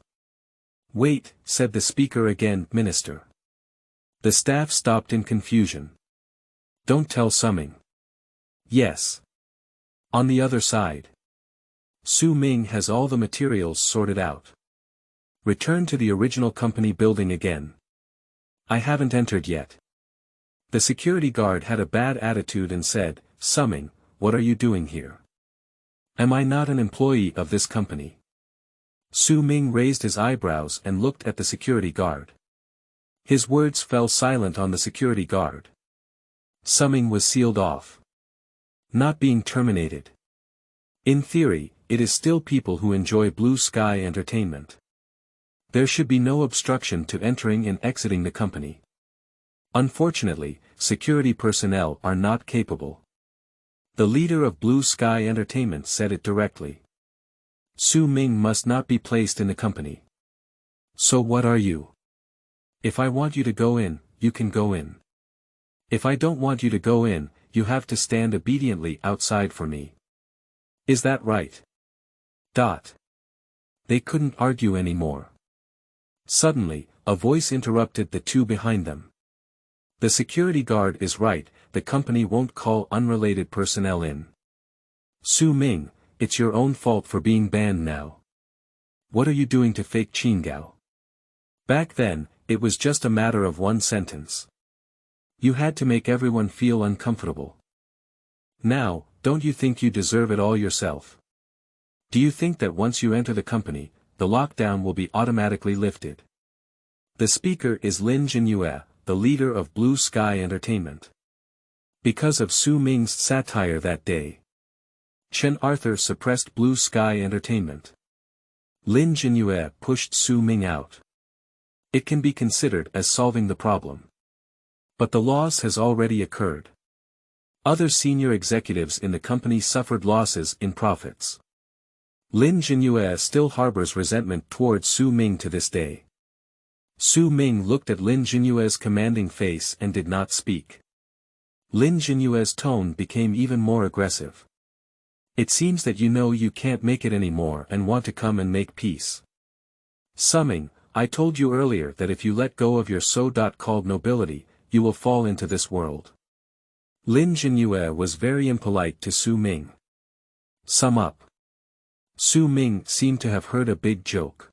Wait, said the speaker again, Minister. The staff stopped in confusion. Don't tell Summing. Yes. On the other side. Su Ming has all the materials sorted out. Return to the original company building again. I haven't entered yet. The security guard had a bad attitude and said, Summing, what are you doing here? Am I not an employee of this company? Su Ming raised his eyebrows and looked at the security guard. His words fell silent on the security guard. Summing was sealed off. Not being terminated. In theory, it is still people who enjoy blue sky entertainment. There should be no obstruction to entering and exiting the company. Unfortunately, security personnel are not capable. The leader of Blue Sky Entertainment said it directly. Su Ming must not be placed in the company. So what are you? If I want you to go in, you can go in. If I don't want you to go in, you have to stand obediently outside for me. Is that right? They couldn't argue anymore. Suddenly, a voice interrupted the two behind them. The security guard is right, the company won't call unrelated personnel in. Su Ming, it's your own fault for being banned now. What are you doing to fake Qingao? Back then, it was just a matter of one sentence. You had to make everyone feel uncomfortable. Now, don't you think you deserve it all yourself? Do you think that once you enter the company, the lockdown will be automatically lifted? The speaker is Lin Jinyue, the leader of Blue Sky Entertainment. Because of Su Ming's satire that day, Chen Arthur suppressed Blue Sky Entertainment. Lin Jinyue pushed Su Ming out. It can be considered as solving the problem. But the loss has already occurred. Other senior executives in the company suffered losses in profits. Lin Jinyue still harbors resentment towards Su Ming to this day. Su Ming looked at Lin Jinyue's commanding face and did not speak. Lin Jinyue's tone became even more aggressive. It seems that you know you can't make it anymore and want to come and make peace. Summing, I told you earlier that if you let go of your so-called nobility, you will fall into this world. Lin Jinyue was very impolite to Su Ming. Sum up. Su Ming seemed to have heard a big joke.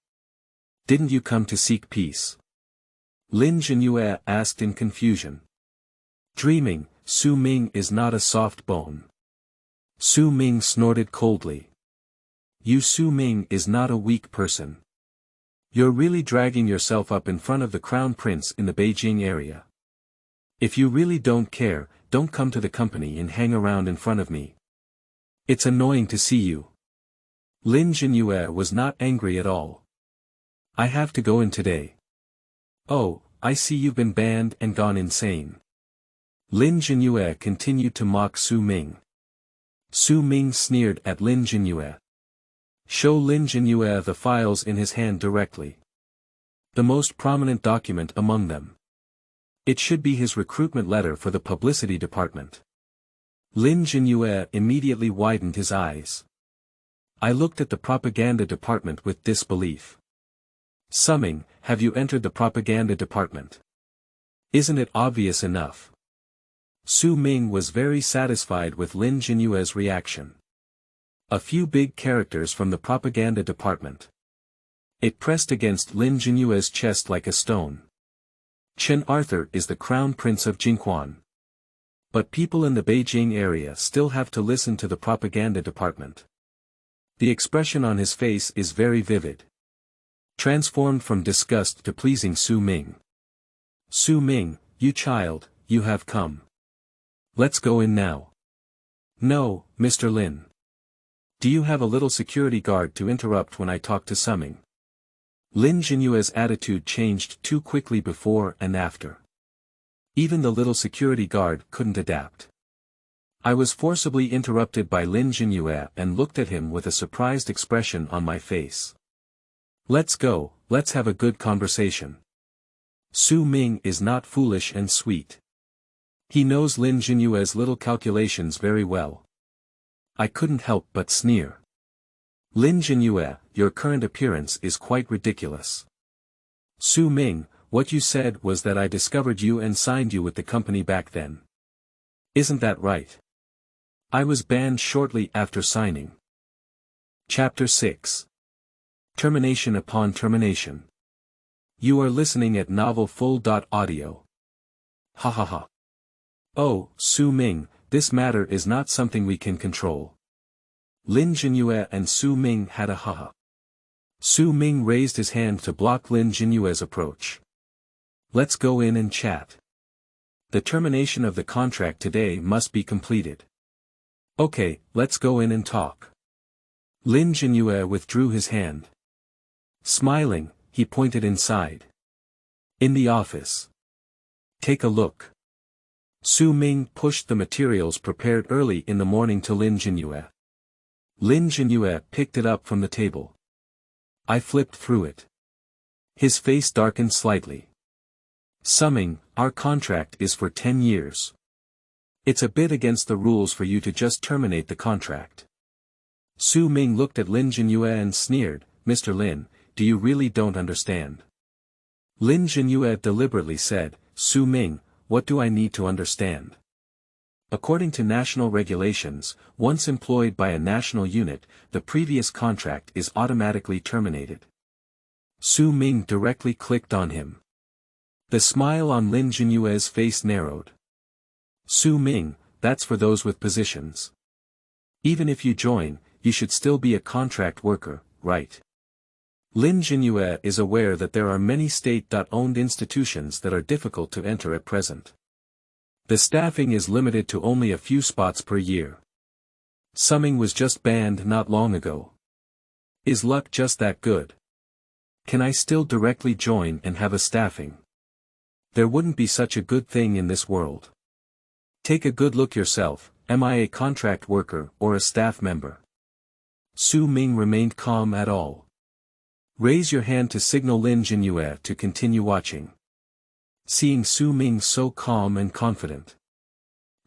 Didn't you come to seek peace? Lin Jinyue asked in confusion. Dreaming, Su Ming is not a soft bone. Su Ming snorted coldly. You Su Ming is not a weak person. You're really dragging yourself up in front of the crown prince in the Beijing area. If you really don't care, don't come to the company and hang around in front of me. It's annoying to see you. Lin Jinyue was not angry at all. I have to go in today. Oh, I see you've been banned and gone insane. Lin Jinyue continued to mock Su Ming. Su Ming sneered at Lin Jinyue. Show Lin Jinyue the files in his hand directly. The most prominent document among them. It should be his recruitment letter for the publicity department. Lin Jinyue immediately widened his eyes. I looked at the propaganda department with disbelief. Summing, have you entered the propaganda department? Isn't it obvious enough? Su Ming was very satisfied with Lin Jinyue's reaction. A few big characters from the propaganda department. It pressed against Lin Jinyue's chest like a stone. Chen Arthur is the crown prince of Jingquan. But people in the Beijing area still have to listen to the propaganda department. The expression on his face is very vivid. Transformed from disgust to pleasing Su Ming. Su Ming, you child, you have come. Let's go in now. No, Mr. Lin. Do you have a little security guard to interrupt when I talk to Summing? Lin Jinyue's attitude changed too quickly before and after. Even the little security guard couldn't adapt. I was forcibly interrupted by Lin Jinyue and looked at him with a surprised expression on my face. Let's go, let's have a good conversation. Su Ming is not foolish and sweet. He knows Lin Jinyue's little calculations very well. I couldn't help but sneer. Lin Jinyue, your current appearance is quite ridiculous. Su Ming, what you said was that I discovered you and signed you with the company back then. Isn't that right? I was banned shortly after signing. Chapter 6. Termination upon termination. You are listening at novelfull.audio. Ha ha ha. Oh, Su Ming, this matter is not something we can control. Lin Jinyue and Su Ming had a ha-ha. Su Ming raised his hand to block Lin Jinyue's approach. Let's go in and chat. The termination of the contract today must be completed. Okay, let's go in and talk. Lin Jinyue withdrew his hand. Smiling, he pointed inside. In the office. Take a look. Su Ming pushed the materials prepared early in the morning to Lin Jinyue. Lin Jinyue picked it up from the table. I flipped through it. His face darkened slightly. Su Ming, our contract is for 10 years. It's a bit against the rules for you to just terminate the contract. Su Ming looked at Lin Jinyue and sneered, Mr. Lin, do you really don't understand? Lin Jinyue deliberately said, Su Ming, what do I need to understand? According to national regulations, once employed by a national unit, the previous contract is automatically terminated. Su Ming directly clicked on him. The smile on Lin Jinyue's face narrowed. Su Ming, that's for those with positions. Even if you join, you should still be a contract worker, right? Lin Jinyue is aware that there are many state-owned institutions that are difficult to enter at present. The staffing is limited to only a few spots per year. Su Ming was just banned not long ago. Is luck just that good? Can I still directly join and have a staffing? There wouldn't be such a good thing in this world. Take a good look yourself, am I a contract worker or a staff member? Su Ming remained calm at all. Raise your hand to signal Lin Jinyue to continue watching. Seeing Su Ming so calm and confident,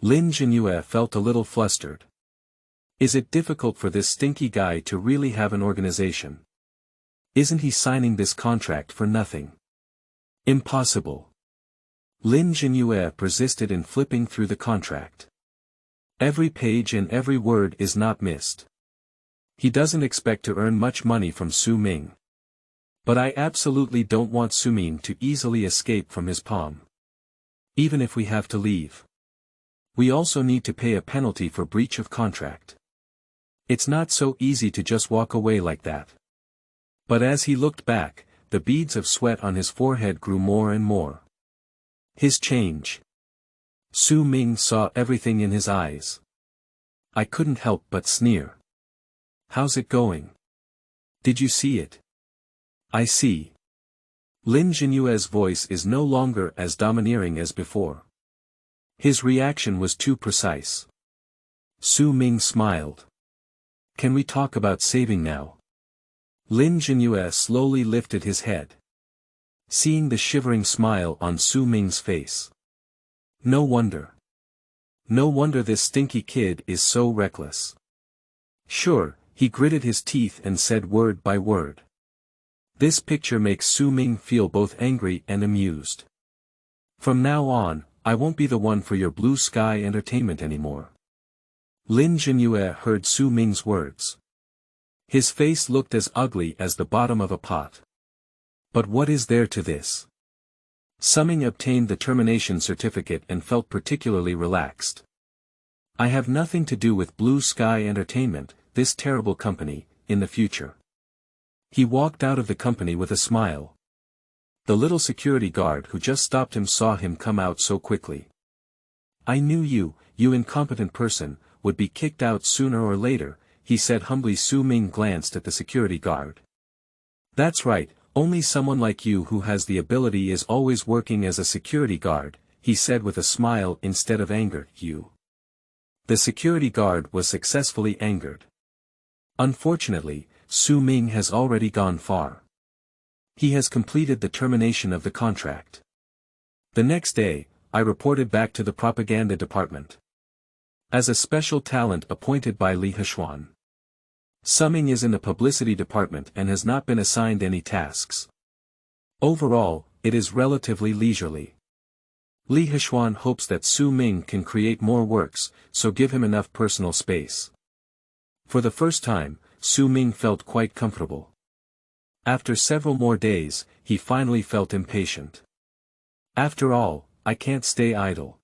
Lin Jinyue felt a little flustered. Is it difficult for this stinky guy to really have an organization? Isn't he signing this contract for nothing? Impossible. Lin Jinyue persisted in flipping through the contract. Every page and every word is not missed. He doesn't expect to earn much money from Su Ming. But I absolutely don't want Su Ming to easily escape from his palm. Even if we have to leave. We also need to pay a penalty for breach of contract. It's not so easy to just walk away like that. But as he looked back, the beads of sweat on his forehead grew more and more. His change. Su Ming saw everything in his eyes. I couldn't help but sneer. How's it going? Did you see it? I see. Lin Jinyue's voice is no longer as domineering as before. His reaction was too precise. Su Ming smiled. Can we talk about saving now? Lin Jinyue slowly lifted his head. Seeing the shivering smile on Su Ming's face. No wonder. No wonder this stinky kid is so reckless. Sure, he gritted his teeth and said word by word. This picture makes Su Ming feel both angry and amused. From now on, I won't be the one for your blue sky entertainment anymore. Lin Jinyue heard Su Ming's words. His face looked as ugly as the bottom of a pot. But what is there to this? Su Ming obtained the termination certificate and felt particularly relaxed. I have nothing to do with Blue Sky Entertainment, this terrible company, in the future. He walked out of the company with a smile. The little security guard who just stopped him saw him come out so quickly. I knew you incompetent person, would be kicked out sooner or later, he said humbly. Su Ming glanced at the security guard. That's right, Only someone like you who has the ability is always working as a security guard, he said with a smile instead of anger. You. The security guard was successfully angered. Unfortunately, Su Ming has already gone far. He has completed the termination of the contract. The next day, I reported back to the propaganda department. As a special talent appointed by Li Hexuan. Su Ming is in the publicity department and has not been assigned any tasks. Overall, it is relatively leisurely. Li Hexuan hopes that Su Ming can create more works, so give him enough personal space. For the first time, Su Ming felt quite comfortable. After several more days, he finally felt impatient. After all, I can't stay idle.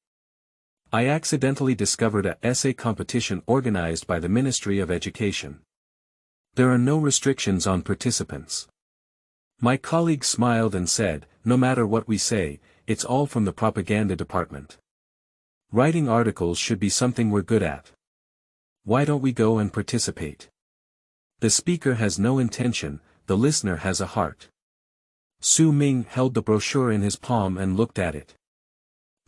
I accidentally discovered a essay competition organized by the Ministry of Education. There are no restrictions on participants. My colleague smiled and said, no matter what we say, it's all from the propaganda department. Writing articles should be something we're good at. Why don't we go and participate? The speaker has no intention, the listener has a heart. Su Ming held the brochure in his palm and looked at it.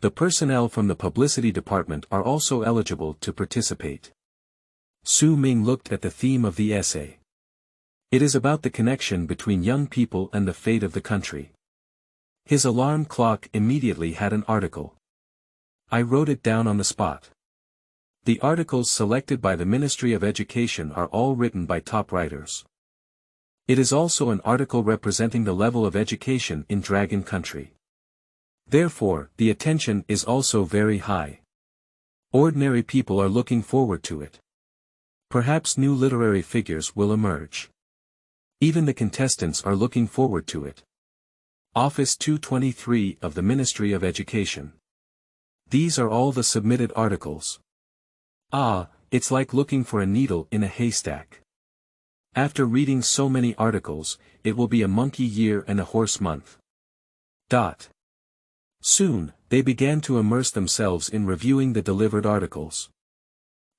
The personnel from the publicity department are also eligible to participate. Su Ming looked at the theme of the essay. It is about the connection between young people and the fate of the country. His alarm clock immediately had an article. I wrote it down on the spot. The articles selected by the Ministry of Education are all written by top writers. It is also an article representing the level of education in Dragon Country. Therefore, the attention is also very high. Ordinary people are looking forward to it. Perhaps new literary figures will emerge. Even the contestants are looking forward to it. Office 223 of the Ministry of Education. These are all the submitted articles. Ah, it's like looking for a needle in a haystack. After reading so many articles, it will be a monkey year and a horse month. Soon, they began to immerse themselves in reviewing the delivered articles.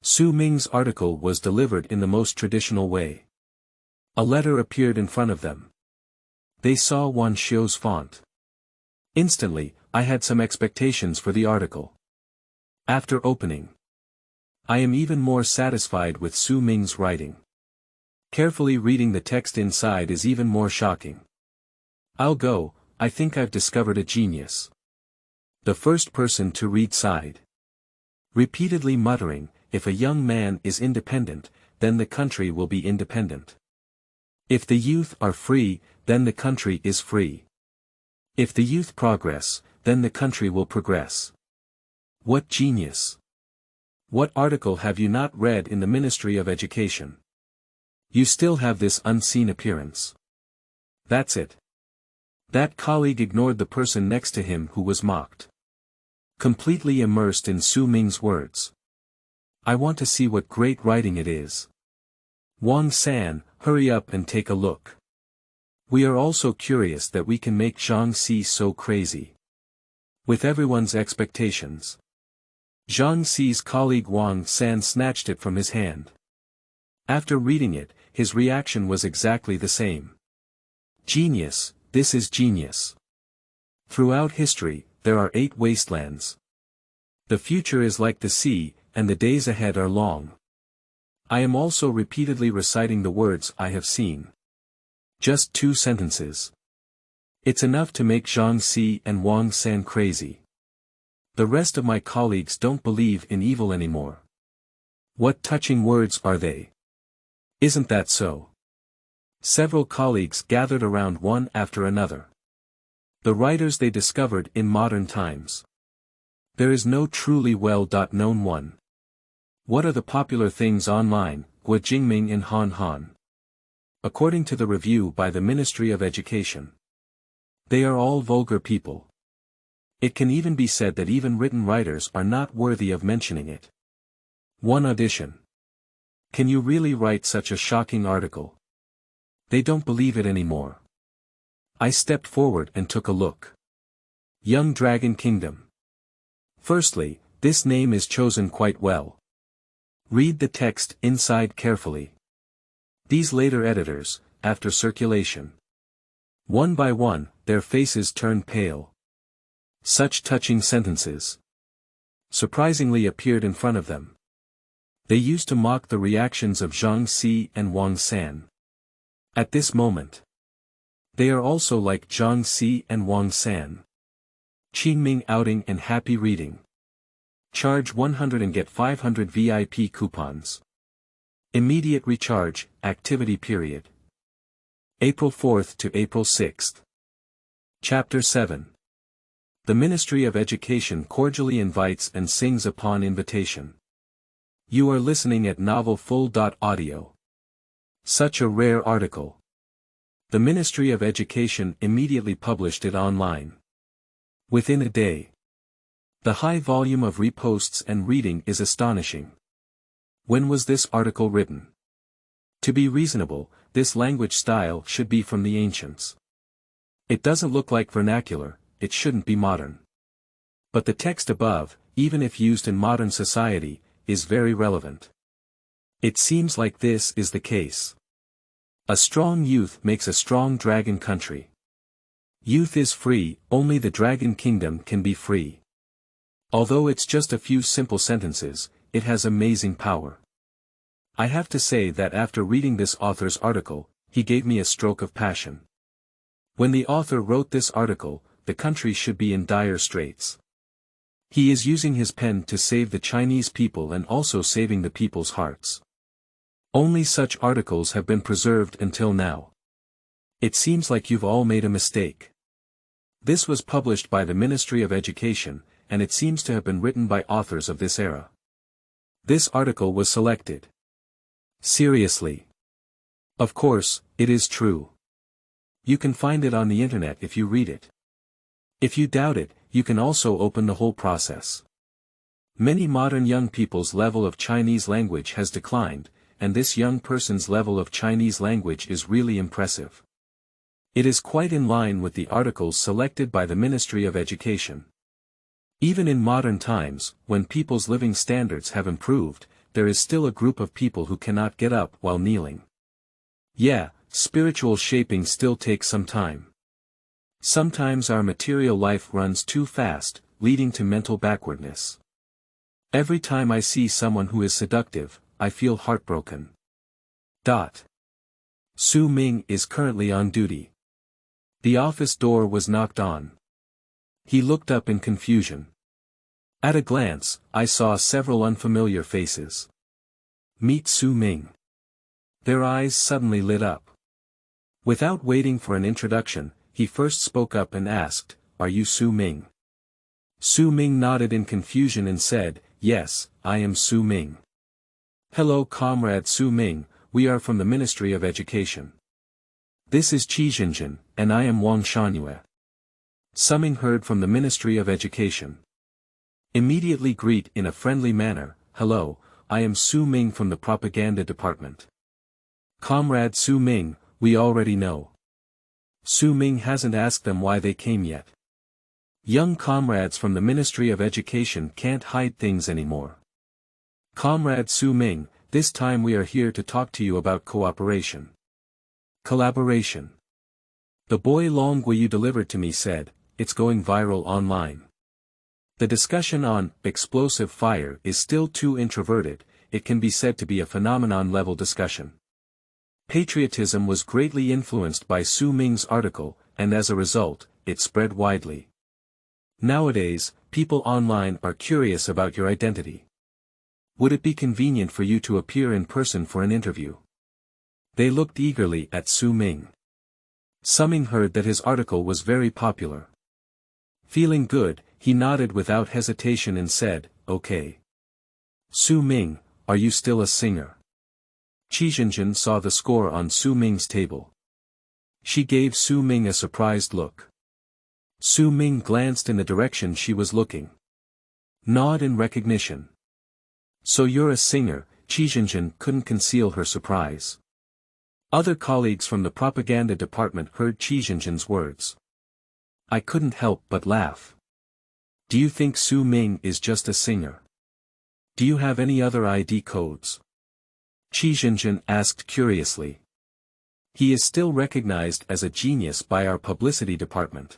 Su Ming's article was delivered in the most traditional way. A letter appeared in front of them. They saw Wanjiang's font. Instantly, I had some expectations for the article. After opening, I am even more satisfied with Su Ming's writing. Carefully reading the text inside is even more shocking. I'll go, I think I've discovered a genius. The first person to read sighed. Repeatedly muttering, if a young man is independent, then the country will be independent. If the youth are free, then the country is free. If the youth progress, then the country will progress. What genius! What article have you not read in the Ministry of Education? You still have this unseen appearance. That's it. That colleague ignored the person next to him who was mocked. Completely immersed in Su Ming's words. I want to see what great writing it is. Wang San, hurry up and take a look. We are also curious that we can make Zhang Si so crazy. With everyone's expectations. Zhang Si's colleague Wang San snatched it from his hand. After reading it, his reaction was exactly the same. Genius, this is genius. Throughout history, there are 8 wastelands. The future is like the sea, and the days ahead are long. I am also repeatedly reciting the words I have seen. Just 2 sentences. It's enough to make Zhang Si and Wang San crazy. The rest of my colleagues don't believe in evil anymore. What touching words are they? Isn't that so? Several colleagues gathered around one after another. The writers they discovered in modern times. There is no truly well-known one. What are the popular things online, Guojingming and Han Han? According to the review by the Ministry of Education. They are all vulgar people. It can even be said that even written writers are not worthy of mentioning it. One audition. Can you really write such a shocking article? They don't believe it anymore. I stepped forward and took a look. Young Dragon Kingdom. Firstly, this name is chosen quite well. Read the text inside carefully. These later editors, after circulation, One by one, their faces turned pale. Such touching sentences surprisingly appeared in front of them. They used to mock the reactions of Zhang Si and Wang San. At this moment, they are also like Zhang Si and Wang San. Qingming outing and happy reading. Charge 100 and get 500 VIP coupons. Immediate recharge, activity period. April 4th to April 6th. Chapter 7. The Ministry of Education cordially invites and sings upon invitation. You are listening at novelfull.audio. Such a rare article. The Ministry of Education immediately published it online. Within a day. The high volume of reposts and reading is astonishing. When was this article written? To be reasonable, this language style should be from the ancients. It doesn't look like vernacular, it shouldn't be modern. But the text above, even if used in modern society, is very relevant. It seems like this is the case. A strong youth makes a strong dragon country. Youth is free, only the dragon kingdom can be free. Although it's just a few simple sentences, it has amazing power. I have to say that after reading this author's article, he gave me a stroke of passion. When the author wrote this article, the country should be in dire straits. He is using his pen to save the Chinese people and also saving the people's hearts. Only such articles have been preserved until now. It seems like you've all made a mistake. This was published by the Ministry of Education, and it seems to have been written by authors of this era. This article was selected. Seriously. Of course, it is true. You can find it on the internet if you read it. If you doubt it, you can also open the whole process. Many modern young people's level of Chinese language has declined, and this young person's level of Chinese language is really impressive. It is quite in line with the articles selected by the Ministry of Education. Even in modern times, when people's living standards have improved, there is still a group of people who cannot get up while kneeling. Yeah, spiritual shaping still takes some time. Sometimes our material life runs too fast, leading to mental backwardness. Every time I see someone who is seductive, I feel heartbroken. Su Ming is currently on duty. The office door was knocked on. He looked up in confusion. At a glance, I saw several unfamiliar faces. Meet Su Ming. Their eyes suddenly lit up. Without waiting for an introduction, he first spoke up and asked, "Are you Su Ming?" Su Ming nodded in confusion and said, "Yes, I am Su Ming." "Hello Comrade Su Ming, we are from the Ministry of Education. This is Qizhenjin, and I am Wang Shangyue." Su Ming heard from the Ministry of Education. Immediately greet in a friendly manner, "Hello, I am Su Ming from the Propaganda Department." "Comrade Su Ming, we already know." Su Ming hasn't asked them why they came yet. Young comrades from the Ministry of Education can't hide things anymore. "Comrade Su Ming, this time we are here to talk to you about cooperation." Collaboration. The boy Long Gui you delivered to me said, it's going viral online. The discussion on explosive fire is still too introverted, it can be said to be a phenomenon-level discussion. Patriotism was greatly influenced by Su Ming's article, and as a result, it spread widely. Nowadays, people online are curious about your identity. Would it be convenient for you to appear in person for an interview? They looked eagerly at Su Ming. Su Ming heard that his article was very popular. Feeling good, he nodded without hesitation and said, "Okay." "Su Ming, are you still a singer?" Qizhenjin saw the score on Su Ming's table. She gave Su Ming a surprised look. Su Ming glanced in the direction she was looking. Nod in recognition. "So you're a singer," Qizhenjin couldn't conceal her surprise. Other colleagues from the propaganda department heard Qizhenjin's words. I couldn't help but laugh. "Do you think Su Ming is just a singer? Do you have any other ID codes?" Qizhenjin asked curiously. He is still recognized as a genius by our publicity department.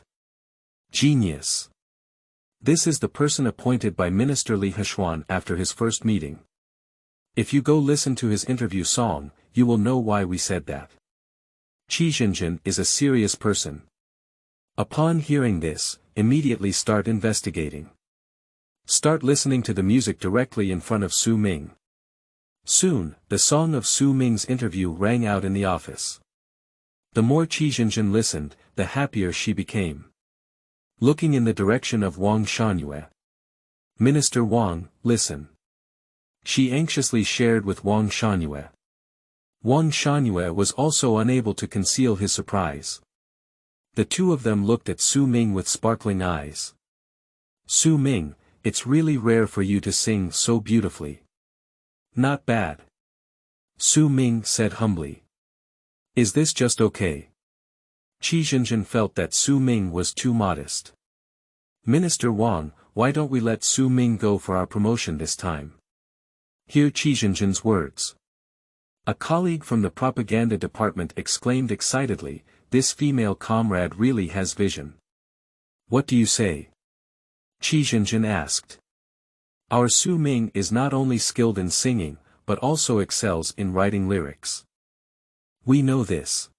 Genius. This is the person appointed by Minister Li Hexuan after his first meeting. If you go listen to his interview song, you will know why we said that. Qi Xinjin is a serious person. Upon hearing this, immediately start investigating. Start listening to the music directly in front of Su Ming. Soon, the song of Su Ming's interview rang out in the office. The more Qi Xinjin listened, the happier she became. Looking in the direction of Wang Shanyue. Minister Wang, listen. She anxiously shared with Wang Shanyue. Wang Shanyue was also unable to conceal his surprise. The two of them looked at Su Ming with sparkling eyes. Su Ming, it's really rare for you to sing so beautifully. Not bad. Su Ming said humbly. Is this just okay? Qi Xinjin felt that Su Ming was too modest. Minister Wang, why don't we let Su Ming go for our promotion this time? Hear Qi Xinjin's words. A colleague from the propaganda department exclaimed excitedly, this female comrade really has vision. What do you say? Qi Xinjin asked. Our Su Ming is not only skilled in singing, but also excels in writing lyrics. We know this.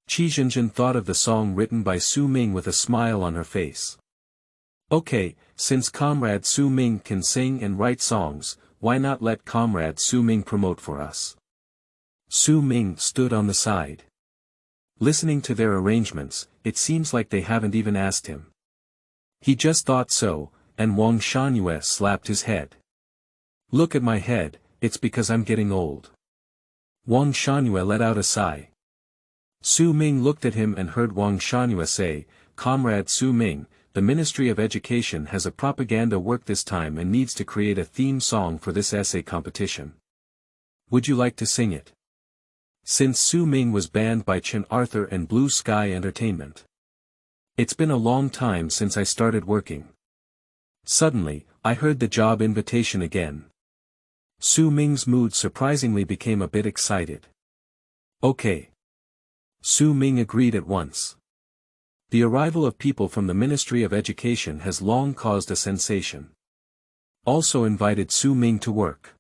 Qi Xinjin thought of the song written by Su Ming with a smile on her face. Okay, since Comrade Su Ming can sing and write songs, why not let Comrade Su Ming promote for us? Su Ming stood on the side. Listening to their arrangements, it seems like they haven't even asked him. He just thought so, and Wang Shanyue slapped his head. Look at my head, it's because I'm getting old. Wang Shanyue let out a sigh. Su Ming looked at him and heard Wang Shanyue say, Comrade Su Ming, the Ministry of Education has a propaganda work this time and needs to create a theme song for this essay competition. Would you like to sing it? Since Su Ming was banned by Chin Arthur and Blue Sky Entertainment. It's been a long time since I started working. Suddenly, I heard the job invitation again. Su Ming's mood surprisingly became a bit excited. Okay. Su Ming agreed at once. The arrival of people from the Ministry of Education has long caused a sensation. Also invited Su Ming to work.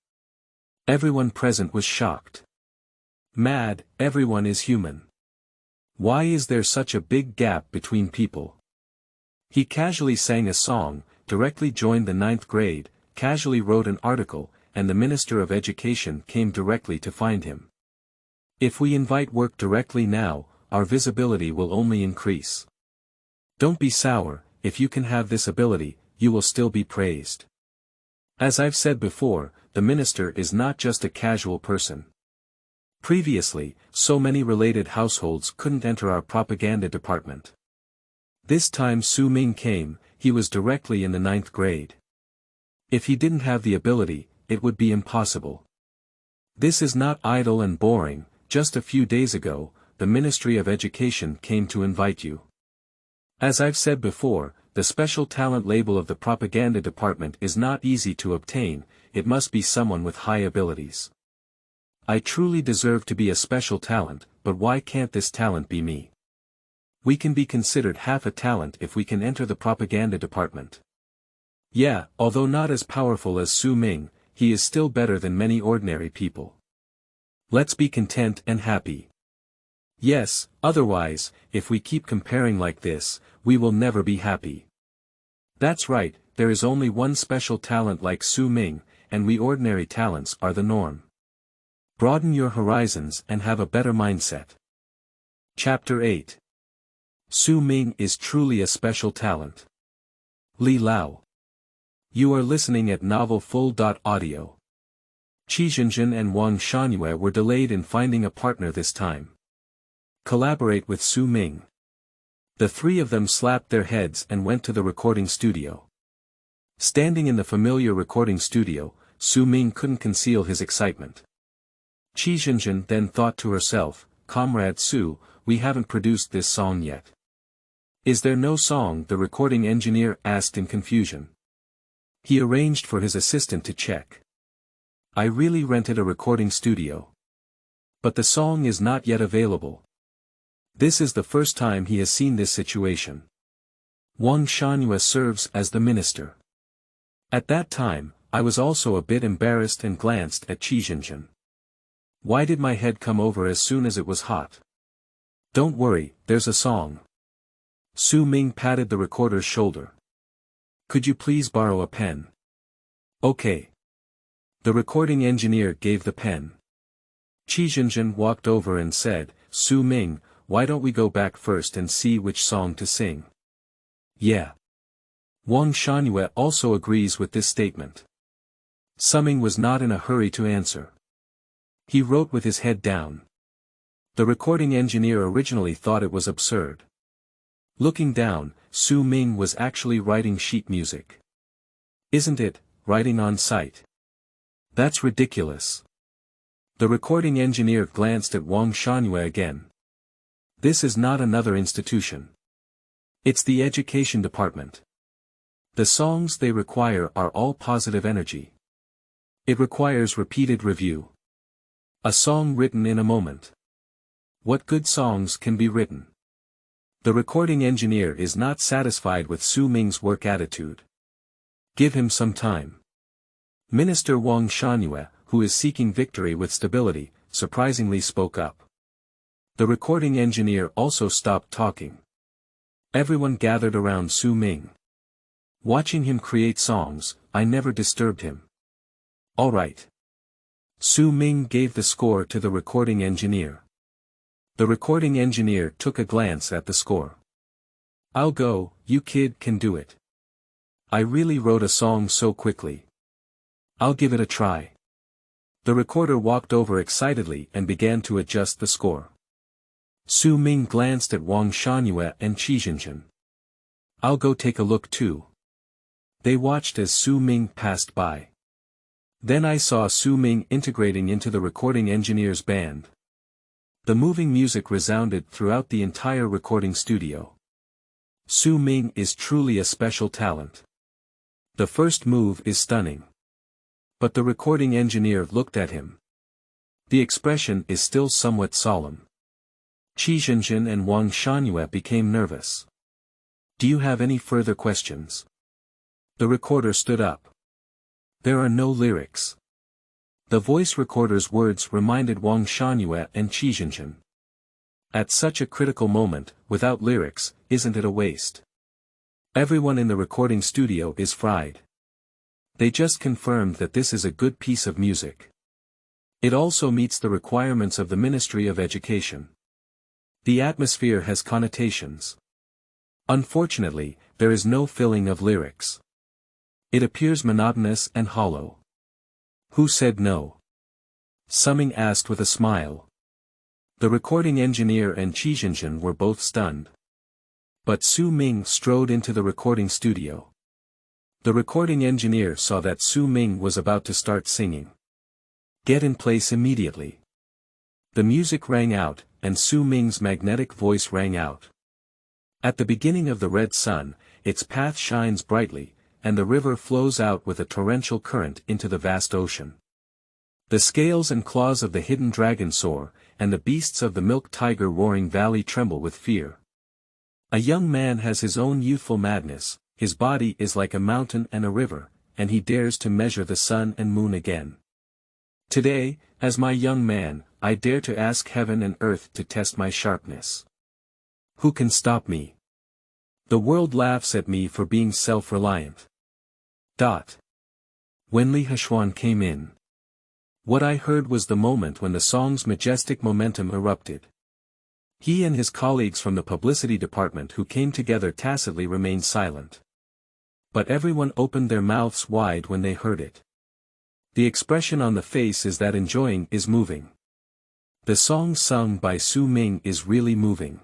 Everyone present was shocked. Mad, everyone is human. Why is there such a big gap between people? He casually sang a song, directly joined the 9th grade, casually wrote an article, and the Minister of Education came directly to find him. If we invite work directly now, our visibility will only increase. Don't be sour, if you can have this ability, you will still be praised. As I've said before, the minister is not just a casual person. Previously, so many related households couldn't enter our propaganda department. This time Su Ming came, he was directly in the 9th grade. If he didn't have the ability, it would be impossible. This is not idle and boring, just a few days ago, the Ministry of Education came to invite you. As I've said before, the special talent label of the propaganda department is not easy to obtain, it must be someone with high abilities. I truly deserve to be a special talent, but why can't this talent be me? We can be considered half a talent if we can enter the propaganda department. Yeah, although not as powerful as Su Ming, he is still better than many ordinary people. Let's be content and happy. Yes, otherwise, if we keep comparing like this, we will never be happy. That's right, there is only one special talent like Su Ming, and we ordinary talents are the norm. Broaden your horizons and have a better mindset. Chapter 8. Su Ming is truly a special talent. Li Lao. You are listening at Novel Full.audio. Qi Xinjin and Wang Shanyue were delayed in finding a partner this time. Collaborate with Su Ming. The three of them slapped their heads and went to the recording studio. Standing in the familiar recording studio, Su Ming couldn't conceal his excitement. Qi Xinjin then thought to herself, Comrade Su, we haven't produced this song yet. Is there no song? The recording engineer asked in confusion. He arranged for his assistant to check. I really rented a recording studio. But the song is not yet available. This is the first time he has seen this situation. Wang Shangyue serves as the minister. At that time, I was also a bit embarrassed and glanced at Qi Jinjin. Why did my head come over as soon as it was hot? Don't worry, there's a song. Su Ming patted the recorder's shoulder. Could you please borrow a pen? Okay. The recording engineer gave the pen. Qi Jinjin walked over and said, Su Ming, why don't we go back first and see which song to sing? Yeah. Wang Shangyue also agrees with this statement. Su Ming was not in a hurry to answer. He wrote with his head down. The recording engineer originally thought it was absurd. Looking down, Su Ming was actually writing sheet music. Isn't it, writing on site? That's ridiculous. The recording engineer glanced at Wang Shangyue again. This is not another institution. It's the education department. The songs they require are all positive energy. It requires repeated review. A song written in a moment. What good songs can be written? The recording engineer is not satisfied with Su Ming's work attitude. Give him some time. Minister Wang Shangyue, who is seeking victory with stability, surprisingly spoke up. The recording engineer also stopped talking. Everyone gathered around Su Ming. Watching him create songs, I never disturbed him. All right. Su Ming gave the score to the recording engineer. The recording engineer took a glance at the score. I'll go, you kid can do it. I really wrote a song so quickly. I'll give it a try. The recorder walked over excitedly and began to adjust the score. Su Ming glanced at Wang Shangyue and Qi Jinjin. I'll go take a look too. They watched as Su Ming passed by. Then I saw Su Ming integrating into the recording engineer's band. The moving music resounded throughout the entire recording studio. Su Ming is truly a special talent. The first move is stunning. But the recording engineer looked at him. The expression is still somewhat solemn. Qi Jinjin and Wang Shangyue became nervous. Do you have any further questions? The recorder stood up. There are no lyrics. The voice recorder's words reminded Wang Shangyue and Qi Jinjin. At such a critical moment, without lyrics, isn't it a waste? Everyone in the recording studio is fried. They just confirmed that this is a good piece of music. It also meets the requirements of the Ministry of Education. The atmosphere has connotations. Unfortunately, there is no filling of lyrics. It appears monotonous and hollow. Who said no? Su Ming asked with a smile. The recording engineer and Qi Jinjin were both stunned. But Su Ming strode into the recording studio. The recording engineer saw that Su Ming was about to start singing. Get in place immediately. The music rang out, and Su Ming's magnetic voice rang out. At the beginning of the red sun, its path shines brightly, and the river flows out with a torrential current into the vast ocean. The scales and claws of the hidden dragon soar, and the beasts of the milk tiger roaring valley tremble with fear. A young man has his own youthful madness, his body is like a mountain and a river, and he dares to measure the sun and moon again. Today, as my young man, I dare to ask heaven and earth to test my sharpness. Who can stop me? The world laughs at me for being self-reliant. When Li Hexuan came in, what I heard was the moment when the song's majestic momentum erupted. He and his colleagues from the publicity department who came together tacitly remained silent. But everyone opened their mouths wide when they heard it. The expression on the face is that enjoying is moving. The song sung by Su Ming is really moving.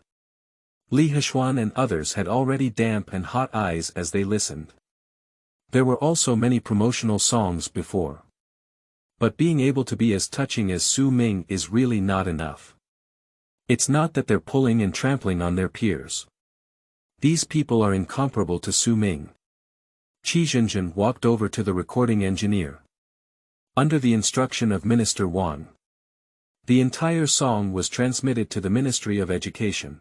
Li Hexuan and others had already damp and hot eyes as they listened. There were also many promotional songs before. But being able to be as touching as Su Ming is really not enough. It's not that they're pulling and trampling on their peers. These people are incomparable to Su Ming. Qi Jinjin walked over to the recording engineer. Under the instruction of Minister Wang. The entire song was transmitted to the Ministry of Education.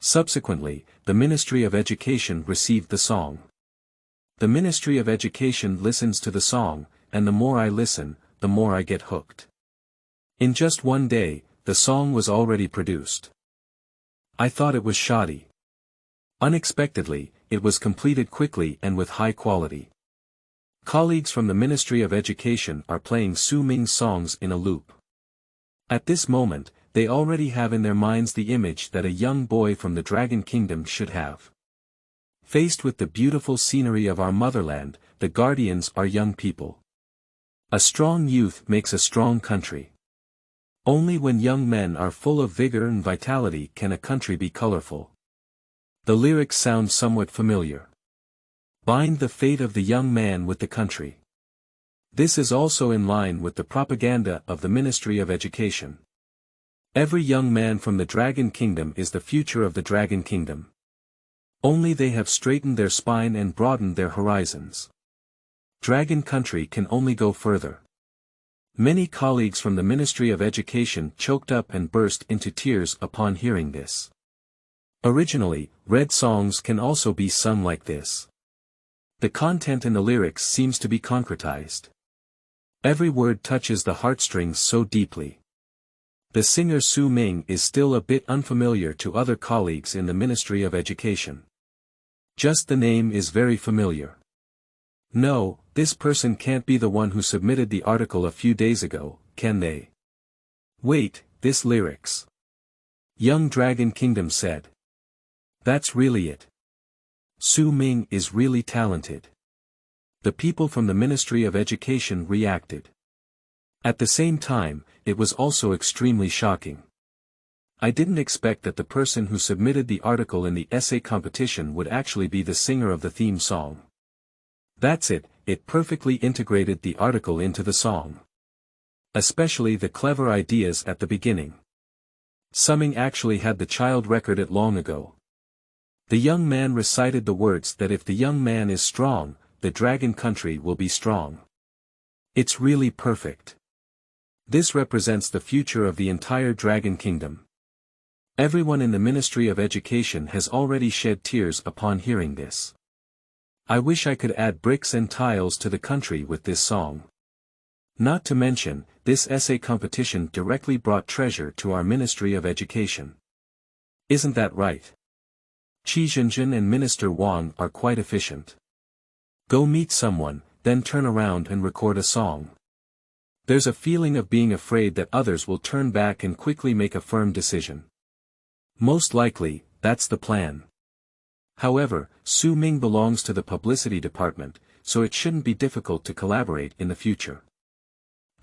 Subsequently, the Ministry of Education received the song. The Ministry of Education listens to the song, and the more I listen, the more I get hooked. In just one day, the song was already produced. I thought it was shoddy. Unexpectedly, it was completed quickly and with high quality. Colleagues from the Ministry of Education are playing Su Ming's songs in a loop. At this moment, they already have in their minds the image that a young boy from the Dragon Kingdom should have. Faced with the beautiful scenery of our motherland, the guardians are young people. A strong youth makes a strong country. Only when young men are full of vigor and vitality can a country be colorful. The lyrics sound somewhat familiar. Bind the fate of the young man with the country. This is also in line with the propaganda of the Ministry of Education. Every young man from the Dragon Kingdom is the future of the Dragon Kingdom. Only they have straightened their spine and broadened their horizons. Dragon Country can only go further. Many colleagues from the Ministry of Education choked up and burst into tears upon hearing this. Originally, red songs can also be sung like this. The content in the lyrics seems to be concretized. Every word touches the heartstrings so deeply. The singer Su Ming is still a bit unfamiliar to other colleagues in the Ministry of Education. Just the name is very familiar. No, this person can't be the one who submitted the article a few days ago, can they? Wait, this lyrics. Young Dragon Kingdom said. That's really it. Su Ming is really talented. The people from the Ministry of Education reacted. At the same time, it was also extremely shocking. I didn't expect that the person who submitted the article in the essay competition would actually be the singer of the theme song. That's it, it perfectly integrated the article into the song. Especially the clever ideas at the beginning. Su Ming actually had the child record it long ago. The young man recited the words that if the young man is strong, the Dragon Country will be strong. It's really perfect. This represents the future of the entire Dragon Kingdom. Everyone in the Ministry of Education has already shed tears upon hearing this. I wish I could add bricks and tiles to the country with this song. Not to mention, this essay competition directly brought treasure to our Ministry of Education. Isn't that right? Qi Zhenjin and Minister Wang are quite efficient. Go meet someone, then turn around and record a song. There's a feeling of being afraid that others will turn back and quickly make a firm decision. Most likely, that's the plan. However, Su Ming belongs to the publicity department, so it shouldn't be difficult to collaborate in the future.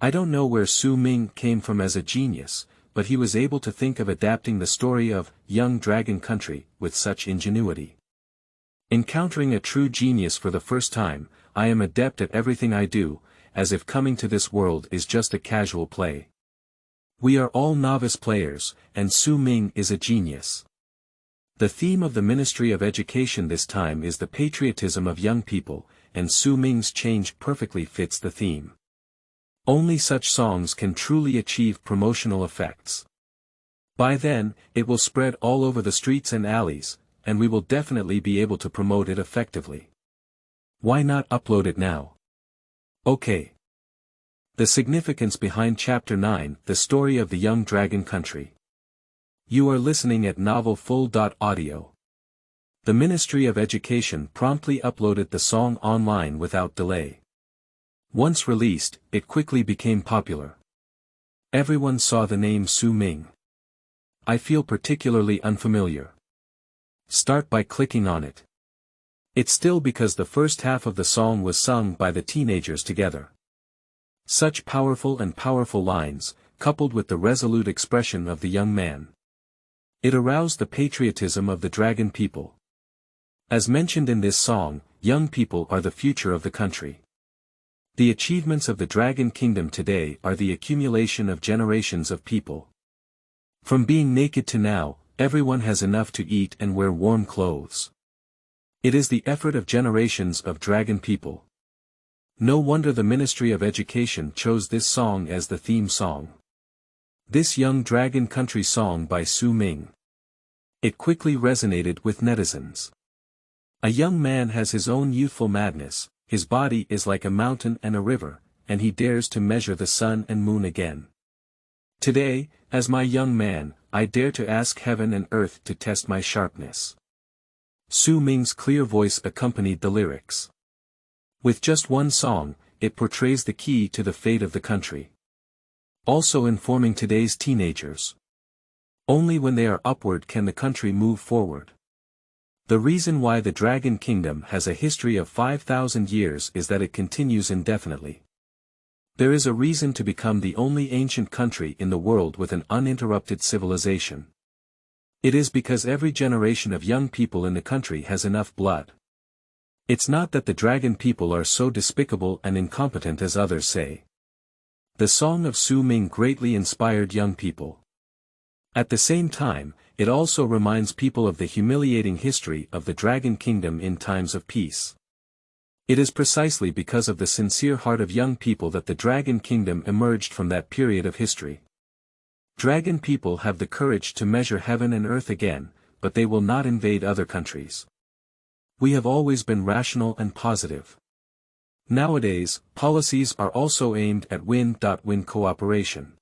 I don't know where Su Ming came from as a genius, but he was able to think of adapting the story of Young Dragon Country with such ingenuity. Encountering a true genius for the first time, I am adept at everything I do, as if coming to this world is just a casual play. We are all novice players, and Su Ming is a genius. The theme of the Ministry of Education this time is the patriotism of young people, and Su Ming's change perfectly fits the theme. Only such songs can truly achieve promotional effects. By then, it will spread all over the streets and alleys, and we will definitely be able to promote it effectively. Why not upload it now? Okay. The significance behind Chapter 9, The Story of the Young Dragon Country. You are listening at novelfull.audio. The Ministry of Education promptly uploaded the song online without delay. Once released, it quickly became popular. Everyone saw the name Su Ming. I feel particularly unfamiliar. Start by clicking on it. It's still because the first half of the song was sung by the teenagers together. Such powerful lines, coupled with the resolute expression of the young man. It aroused the patriotism of the dragon people. As mentioned in this song, young people are the future of the country. The achievements of the Dragon Kingdom today are the accumulation of generations of people. From being naked to now, everyone has enough to eat and wear warm clothes. It is the effort of generations of dragon people. No wonder the Ministry of Education chose this song as the theme song. This Young Dragon Country song by Su Ming. It quickly resonated with netizens. A young man has his own youthful madness, his body is like a mountain and a river, and he dares to measure the sun and moon again. Today, as my young man, I dare to ask heaven and earth to test my sharpness. Su Ming's clear voice accompanied the lyrics. With just one song, it portrays the key to the fate of the country. Also informing today's teenagers. Only when they are upward can the country move forward. The reason why the Dragon Kingdom has a history of 5,000 years is that it continues indefinitely. There is a reason to become the only ancient country in the world with an uninterrupted civilization. It is because every generation of young people in the country has enough blood. It's not that the dragon people are so despicable and incompetent as others say. The song of Su Ming greatly inspired young people. At the same time, it also reminds people of the humiliating history of the Dragon Kingdom in times of peace. It is precisely because of the sincere heart of young people that the Dragon Kingdom emerged from that period of history. Dragon people have the courage to measure heaven and earth again, but they will not invade other countries. We have always been rational and positive. Nowadays, policies are also aimed at win-win cooperation.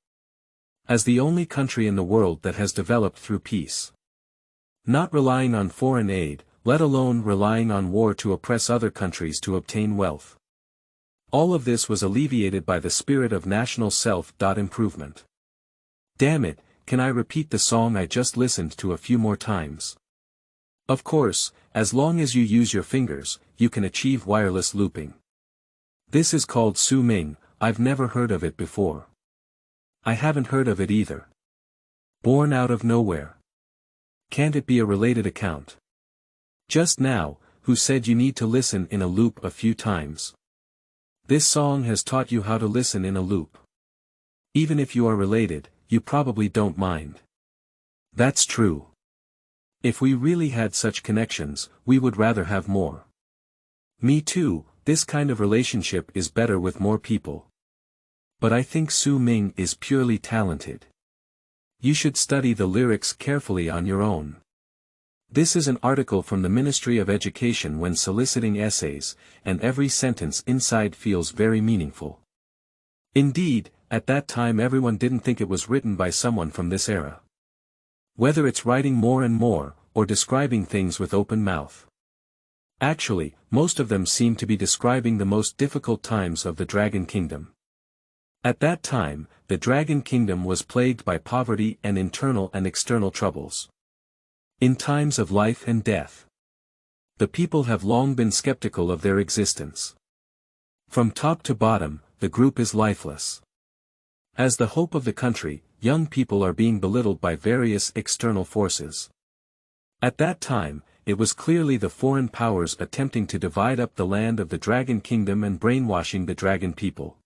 As the only country in the world that has developed through peace. Not relying on foreign aid, let alone relying on war to oppress other countries to obtain wealth. All of this was alleviated by the spirit of national self-improvement. Damn it, can I repeat the song I just listened to a few more times? Of course, as long as you use your fingers, you can achieve wireless looping. This is called Su Ming, I've never heard of it before. I haven't heard of it either. Born out of nowhere. Can't it be a related account? Just now, who said you need to listen in a loop a few times? This song has taught you how to listen in a loop. Even if you are related, you probably don't mind. That's true. If we really had such connections, we would rather have more. Me too, this kind of relationship is better with more people. But I think Su Ming is purely talented. You should study the lyrics carefully on your own. This is an article from the Ministry of Education when soliciting essays, and every sentence inside feels very meaningful. Indeed, at that time everyone didn't think it was written by someone from this era. Whether it's writing more and more, or describing things with open mouth. Actually, most of them seem to be describing the most difficult times of the Dragon Kingdom. At that time, the Dragon Kingdom was plagued by poverty and internal and external troubles. In times of life and death. The people have long been skeptical of their existence. From top to bottom, the group is lifeless. As the hope of the country, young people are being belittled by various external forces. At that time, it was clearly the foreign powers attempting to divide up the land of the Dragon Kingdom and brainwashing the dragon people.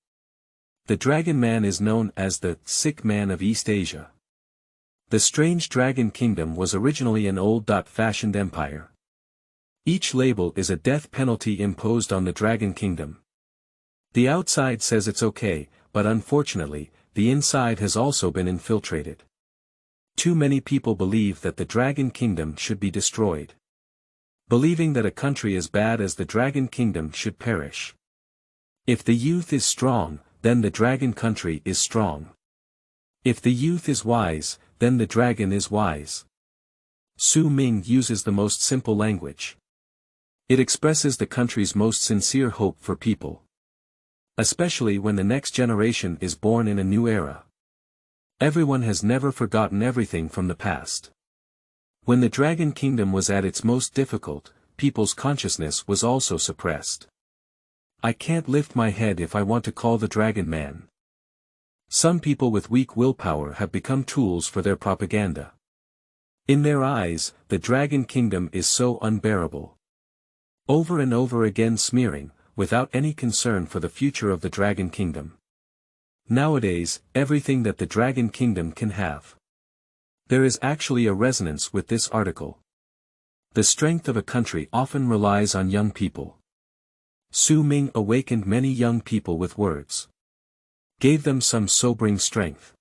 The Dragon Man is known as the sick man of East Asia. The strange Dragon Kingdom was originally an old-fashioned empire. Each label is a death penalty imposed on the Dragon Kingdom. The outside says it's okay, but unfortunately, the inside has also been infiltrated. Too many people believe that the Dragon Kingdom should be destroyed. Believing that a country as bad as the Dragon Kingdom should perish. If the youth is strong, then the dragon country is strong. If the youth is wise, then the dragon is wise. Su Ming uses the most simple language. It expresses the country's most sincere hope for people. Especially when the next generation is born in a new era. Everyone has never forgotten everything from the past. When the Dragon Kingdom was at its most difficult, people's consciousness was also suppressed. I can't lift my head if I want to call the Dragon Man. Some people with weak willpower have become tools for their propaganda. In their eyes, the Dragon Kingdom is so unbearable. Over and over again smearing, without any concern for the future of the Dragon Kingdom. Nowadays, everything that the Dragon Kingdom can have. There is actually a resonance with this article. The strength of a country often relies on young people. Su Ming awakened many young people with words. Gave them some sobering strength.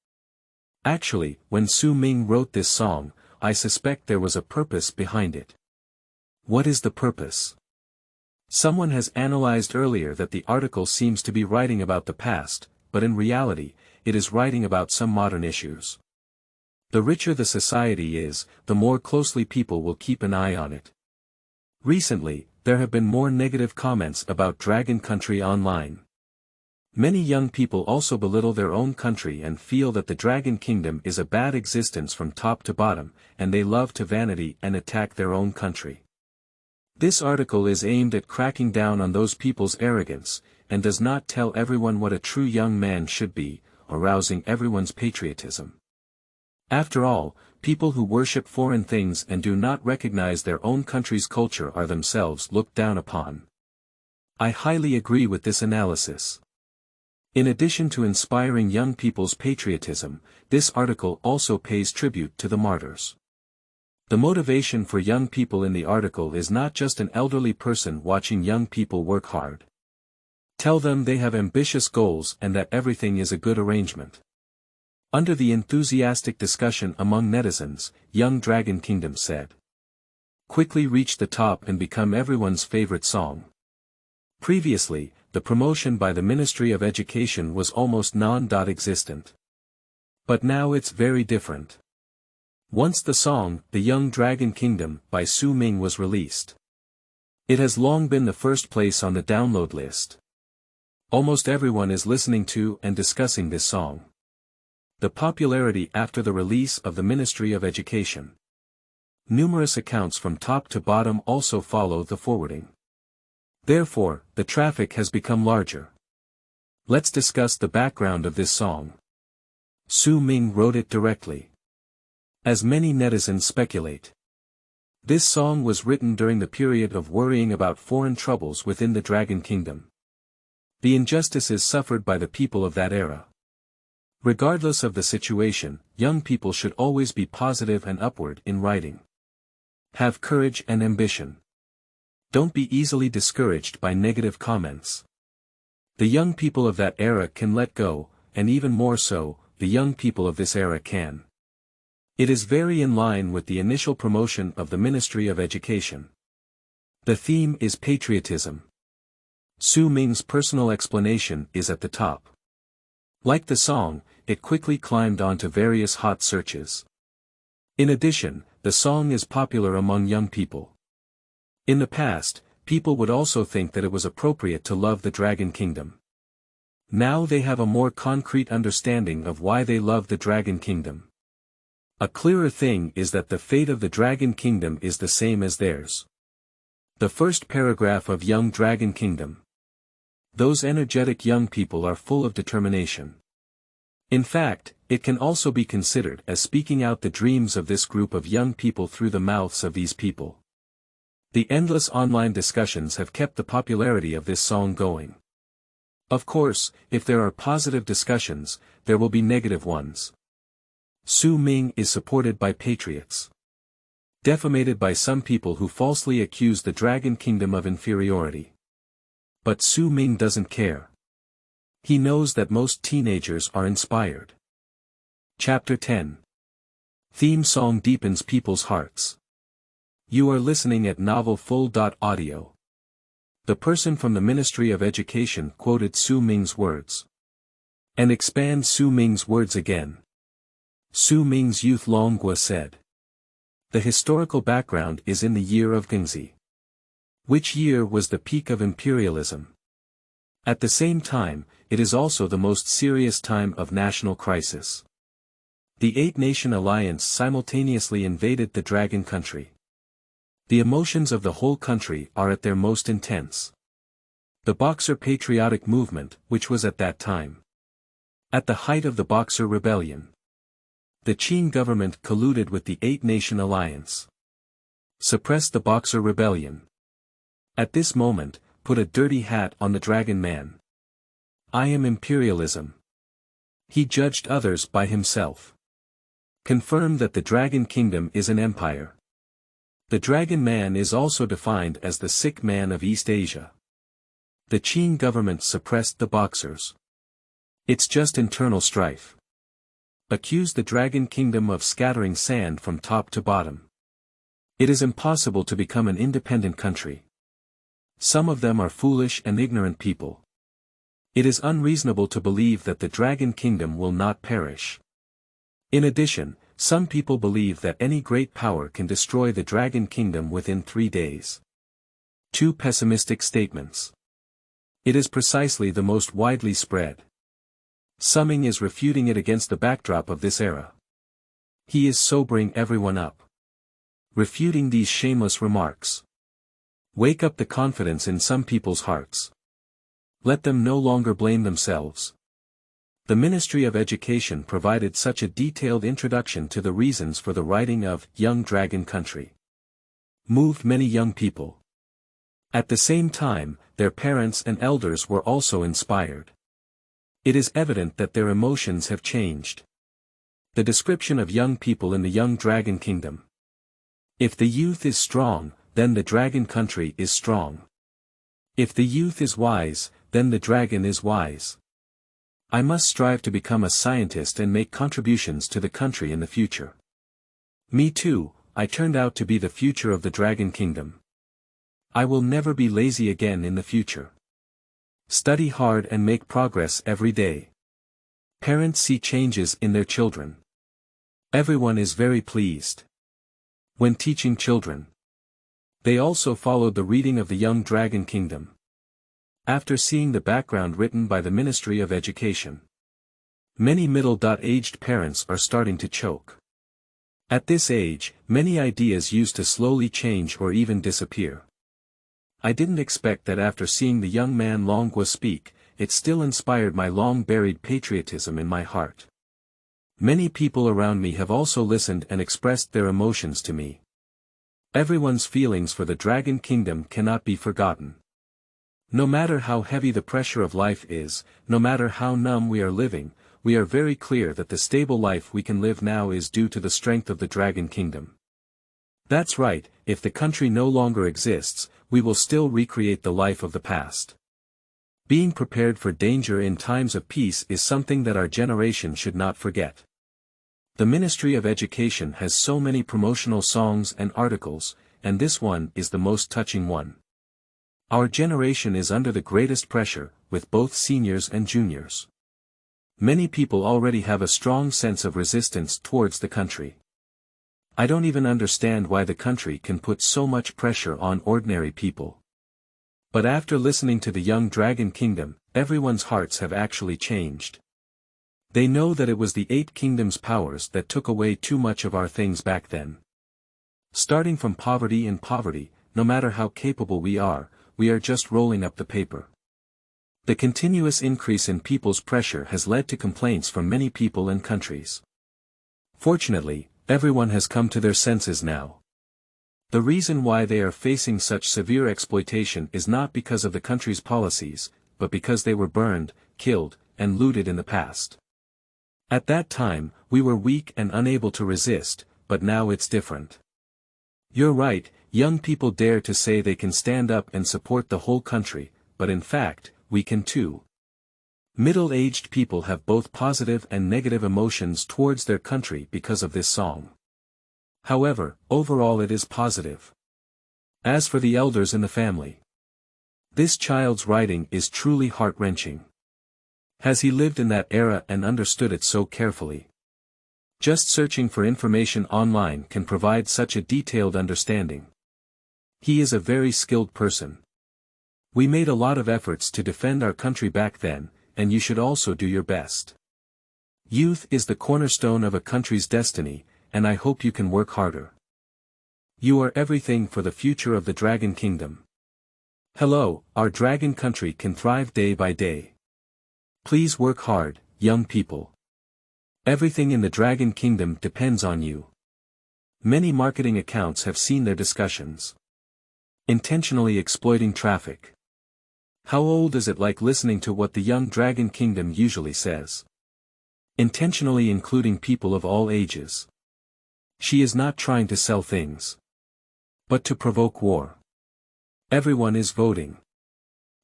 Actually, when Su Ming wrote this song, I suspect there was a purpose behind it. What is the purpose? Someone has analyzed earlier that the article seems to be writing about the past, but in reality, it is writing about some modern issues. The richer the society is, the more closely people will keep an eye on it. Recently, there have been more negative comments about Dragon Country online. Many young people also belittle their own country and feel that the Dragon Kingdom is a bad existence from top to bottom, and they love to vanity and attack their own country. This article is aimed at cracking down on those people's arrogance, and does not tell everyone what a true young man should be, arousing everyone's patriotism. After all, people who worship foreign things and do not recognize their own country's culture are themselves looked down upon. I highly agree with this analysis. In addition to inspiring young people's patriotism, this article also pays tribute to the martyrs. The motivation for young people in the article is not just an elderly person watching young people work hard. Tell them they have ambitious goals and that everything is a good arrangement. Under the enthusiastic discussion among netizens, Young Dragon Kingdom said, quickly reach the top and become everyone's favorite song. Previously, the promotion by the Ministry of Education was almost non-existent. But now it's very different. Once the song, The Young Dragon Kingdom, by Su Ming was released. It has long been the first place on the download list. Almost everyone is listening to and discussing this song. The popularity after the release of the Ministry of Education. Numerous accounts from top to bottom also follow the forwarding. Therefore, the traffic has become larger. Let's discuss the background of this song. Su Ming wrote it directly. As many netizens speculate, this song was written during the period of worrying about foreign troubles within the Dragon Kingdom. The injustices suffered by the people of that era. Regardless of the situation, young people should always be positive and upward in writing. Have courage and ambition. Don't be easily discouraged by negative comments. The young people of that era can let go, and even more so, the young people of this era can. It is very in line with the initial promotion of the Ministry of Education. The theme is patriotism. Su Ming's personal explanation is at the top. Like the song, it quickly climbed onto various hot searches. In addition, the song is popular among young people. In the past, people would also think that it was appropriate to love the Dragon Kingdom. Now they have a more concrete understanding of why they love the Dragon Kingdom. A clearer thing is that the fate of the Dragon Kingdom is the same as theirs. The first paragraph of Young Dragon Kingdom. Those energetic young people are full of determination. In fact, it can also be considered as speaking out the dreams of this group of young people through the mouths of these people. The endless online discussions have kept the popularity of this song going. Of course, if there are positive discussions, there will be negative ones. Su Ming is supported by patriots. Defamated by some people who falsely accuse the Dragon Kingdom of inferiority. But Su Ming doesn't care. He knows that most teenagers are inspired. Chapter 10. Theme song deepens people's hearts. You are listening at novelfull.audio. The person from the Ministry of Education quoted Su Ming's words. And expand Su Ming's words again. Su Ming's youth Longhua said. The historical background is in the year of Gengzi. Which year was the peak of imperialism? At the same time, it is also the most serious time of national crisis. The Eight-Nation Alliance simultaneously invaded the Dragon Country. The emotions of the whole country are at their most intense. The Boxer patriotic movement, which was at that time at the height of the Boxer rebellion. The Qin government colluded with the Eight-Nation Alliance. Suppressed the Boxer rebellion. At this moment, put a dirty hat on the Dragon Man. I am imperialism. He judged others by himself. Confirmed that the Dragon Kingdom is an empire. The Dragon Man is also defined as the sick man of East Asia. The Qin government suppressed the Boxers. It's just internal strife. Accuse the Dragon Kingdom of scattering sand from top to bottom. It is impossible to become an independent country. Some of them are foolish and ignorant people. It is unreasonable to believe that the Dragon Kingdom will not perish. In addition, some people believe that any great power can destroy the Dragon Kingdom within 3 days. 2 pessimistic statements. It is precisely the most widely spread. Ming is refuting it against the backdrop of this era. He is sobering everyone up. Refuting these shameless remarks. Wake up the confidence in some people's hearts. Let them no longer blame themselves. The Ministry of Education provided such a detailed introduction to the reasons for the writing of Young Dragon Country. Moved many young people. At the same time, their parents and elders were also inspired. It is evident that their emotions have changed. The description of young people in the Young Dragon Kingdom. If the youth is strong, then the Dragon Country is strong. If the youth is wise, then the dragon is wise. I must strive to become a scientist and make contributions to the country in the future. Me too, I turned out to be the future of the Dragon Kingdom. I will never be lazy again in the future. Study hard and make progress every day. Parents see changes in their children. Everyone is very pleased. When teaching children, they also followed the reading of the Young Dragon Kingdom. After seeing the background written by the Ministry of Education, many middle-aged parents are starting to choke. At this age, many ideas used to slowly change or even disappear. I didn't expect that after seeing the young man Longua speak, it still inspired my long-buried patriotism in my heart. Many people around me have also listened and expressed their emotions to me. Everyone's feelings for the Dragon Kingdom cannot be forgotten. No matter how heavy the pressure of life is, no matter how numb we are living, we are very clear that the stable life we can live now is due to the strength of the Dragon Kingdom. That's right, if the country no longer exists, we will still recreate the life of the past. Being prepared for danger in times of peace is something that our generation should not forget. The Ministry of Education has so many promotional songs and articles, and this one is the most touching one. Our generation is under the greatest pressure, with both seniors and juniors. Many people already have a strong sense of resistance towards the country. I don't even understand why the country can put so much pressure on ordinary people. But after listening to the Young Dragon Kingdom, everyone's hearts have actually changed. They know that it was the 8 Kingdoms' powers that took away too much of our things back then. Starting from poverty and poverty, no matter how capable we are just rolling up the paper. The continuous increase in people's pressure has led to complaints from many people and countries. Fortunately, everyone has come to their senses now. The reason why they are facing such severe exploitation is not because of the country's policies, but because they were burned, killed, and looted in the past. At that time, we were weak and unable to resist, but now it's different. You're right, young people dare to say they can stand up and support the whole country, but in fact, we can too. Middle-aged people have both positive and negative emotions towards their country because of this song. However, overall it is positive. As for the elders in the family, this child's writing is truly heart-wrenching. Has he lived in that era and understood it so carefully? Just searching for information online can provide such a detailed understanding. He is a very skilled person. We made a lot of efforts to defend our country back then, and you should also do your best. Youth is the cornerstone of a country's destiny, and I hope you can work harder. You are everything for the future of the Dragon Kingdom. Hello, our Dragon Country can thrive day by day. Please work hard, young people. Everything in the Dragon Kingdom depends on you. Many marketing accounts have seen their discussions. Intentionally exploiting traffic. How old is it like listening to what the Young Dragon Kingdom usually says? Intentionally including people of all ages. She is not trying to sell things, but to provoke war. Everyone is voting.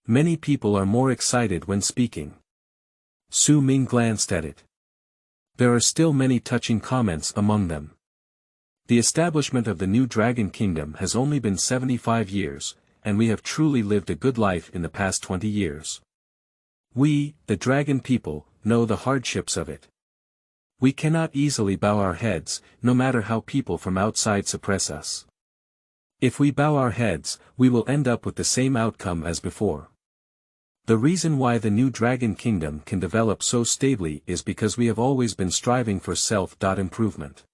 Many people are more excited when speaking. Ming glanced at it. There are still many touching comments among them. The establishment of the new Dragon Kingdom has only been 75 years, and we have truly lived a good life in the past 20 years. We, the Dragon people, know the hardships of it. We cannot easily bow our heads, no matter how people from outside suppress us. If we bow our heads, we will end up with the same outcome as before. The reason why the new Dragon Kingdom can develop so stably is because we have always been striving for self-improvement.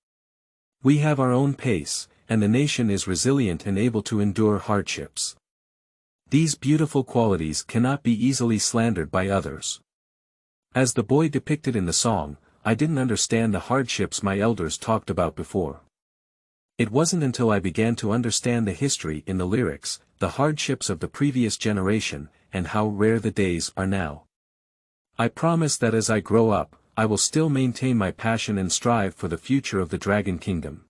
We have our own pace, and the nation is resilient and able to endure hardships. These beautiful qualities cannot be easily slandered by others. As the boy depicted in the song, I didn't understand the hardships my elders talked about before. It wasn't until I began to understand the history in the lyrics, the hardships of the previous generation, and how rare the days are now. I promise that as I grow up, I will still maintain my passion and strive for the future of the Dragon Kingdom.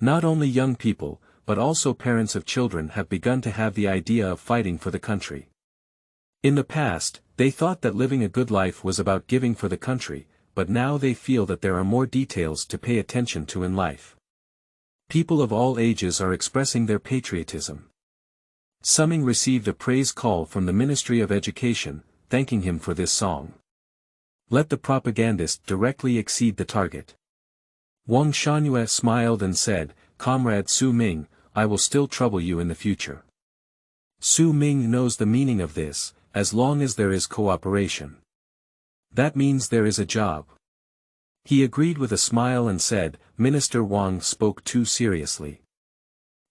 Not only young people, but also parents of children have begun to have the idea of fighting for the country. In the past, they thought that living a good life was about giving for the country, but now they feel that there are more details to pay attention to in life. People of all ages are expressing their patriotism. Summing received a praise call from the Ministry of Education, thanking him for this song. Let the propagandist directly exceed the target. Wang Shangyue smiled and said, "Comrade Su Ming, I will still trouble you in the future." Su Ming knows the meaning of this, as long as there is cooperation. That means there is a job. He agreed with a smile and said, "Minister Wang spoke too seriously.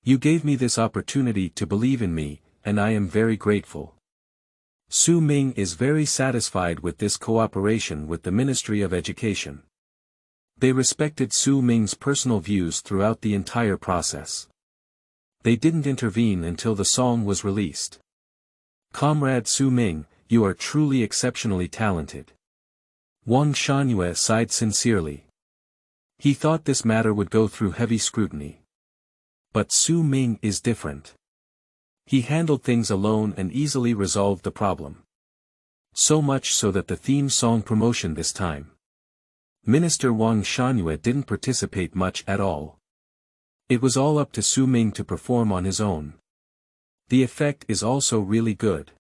You gave me this opportunity to believe in me, and I am very grateful." Su Ming is very satisfied with this cooperation with the Ministry of Education. They respected Su Ming's personal views throughout the entire process. They didn't intervene until the song was released. "Comrade Su Ming, you are truly exceptionally talented." Wang Shangyue sighed sincerely. He thought this matter would go through heavy scrutiny. But Su Ming is different. He handled things alone and easily resolved the problem. So much so that the theme song promotion this time, Minister Wang Shangyue didn't participate much at all. It was all up to Su Ming to perform on his own. The effect is also really good.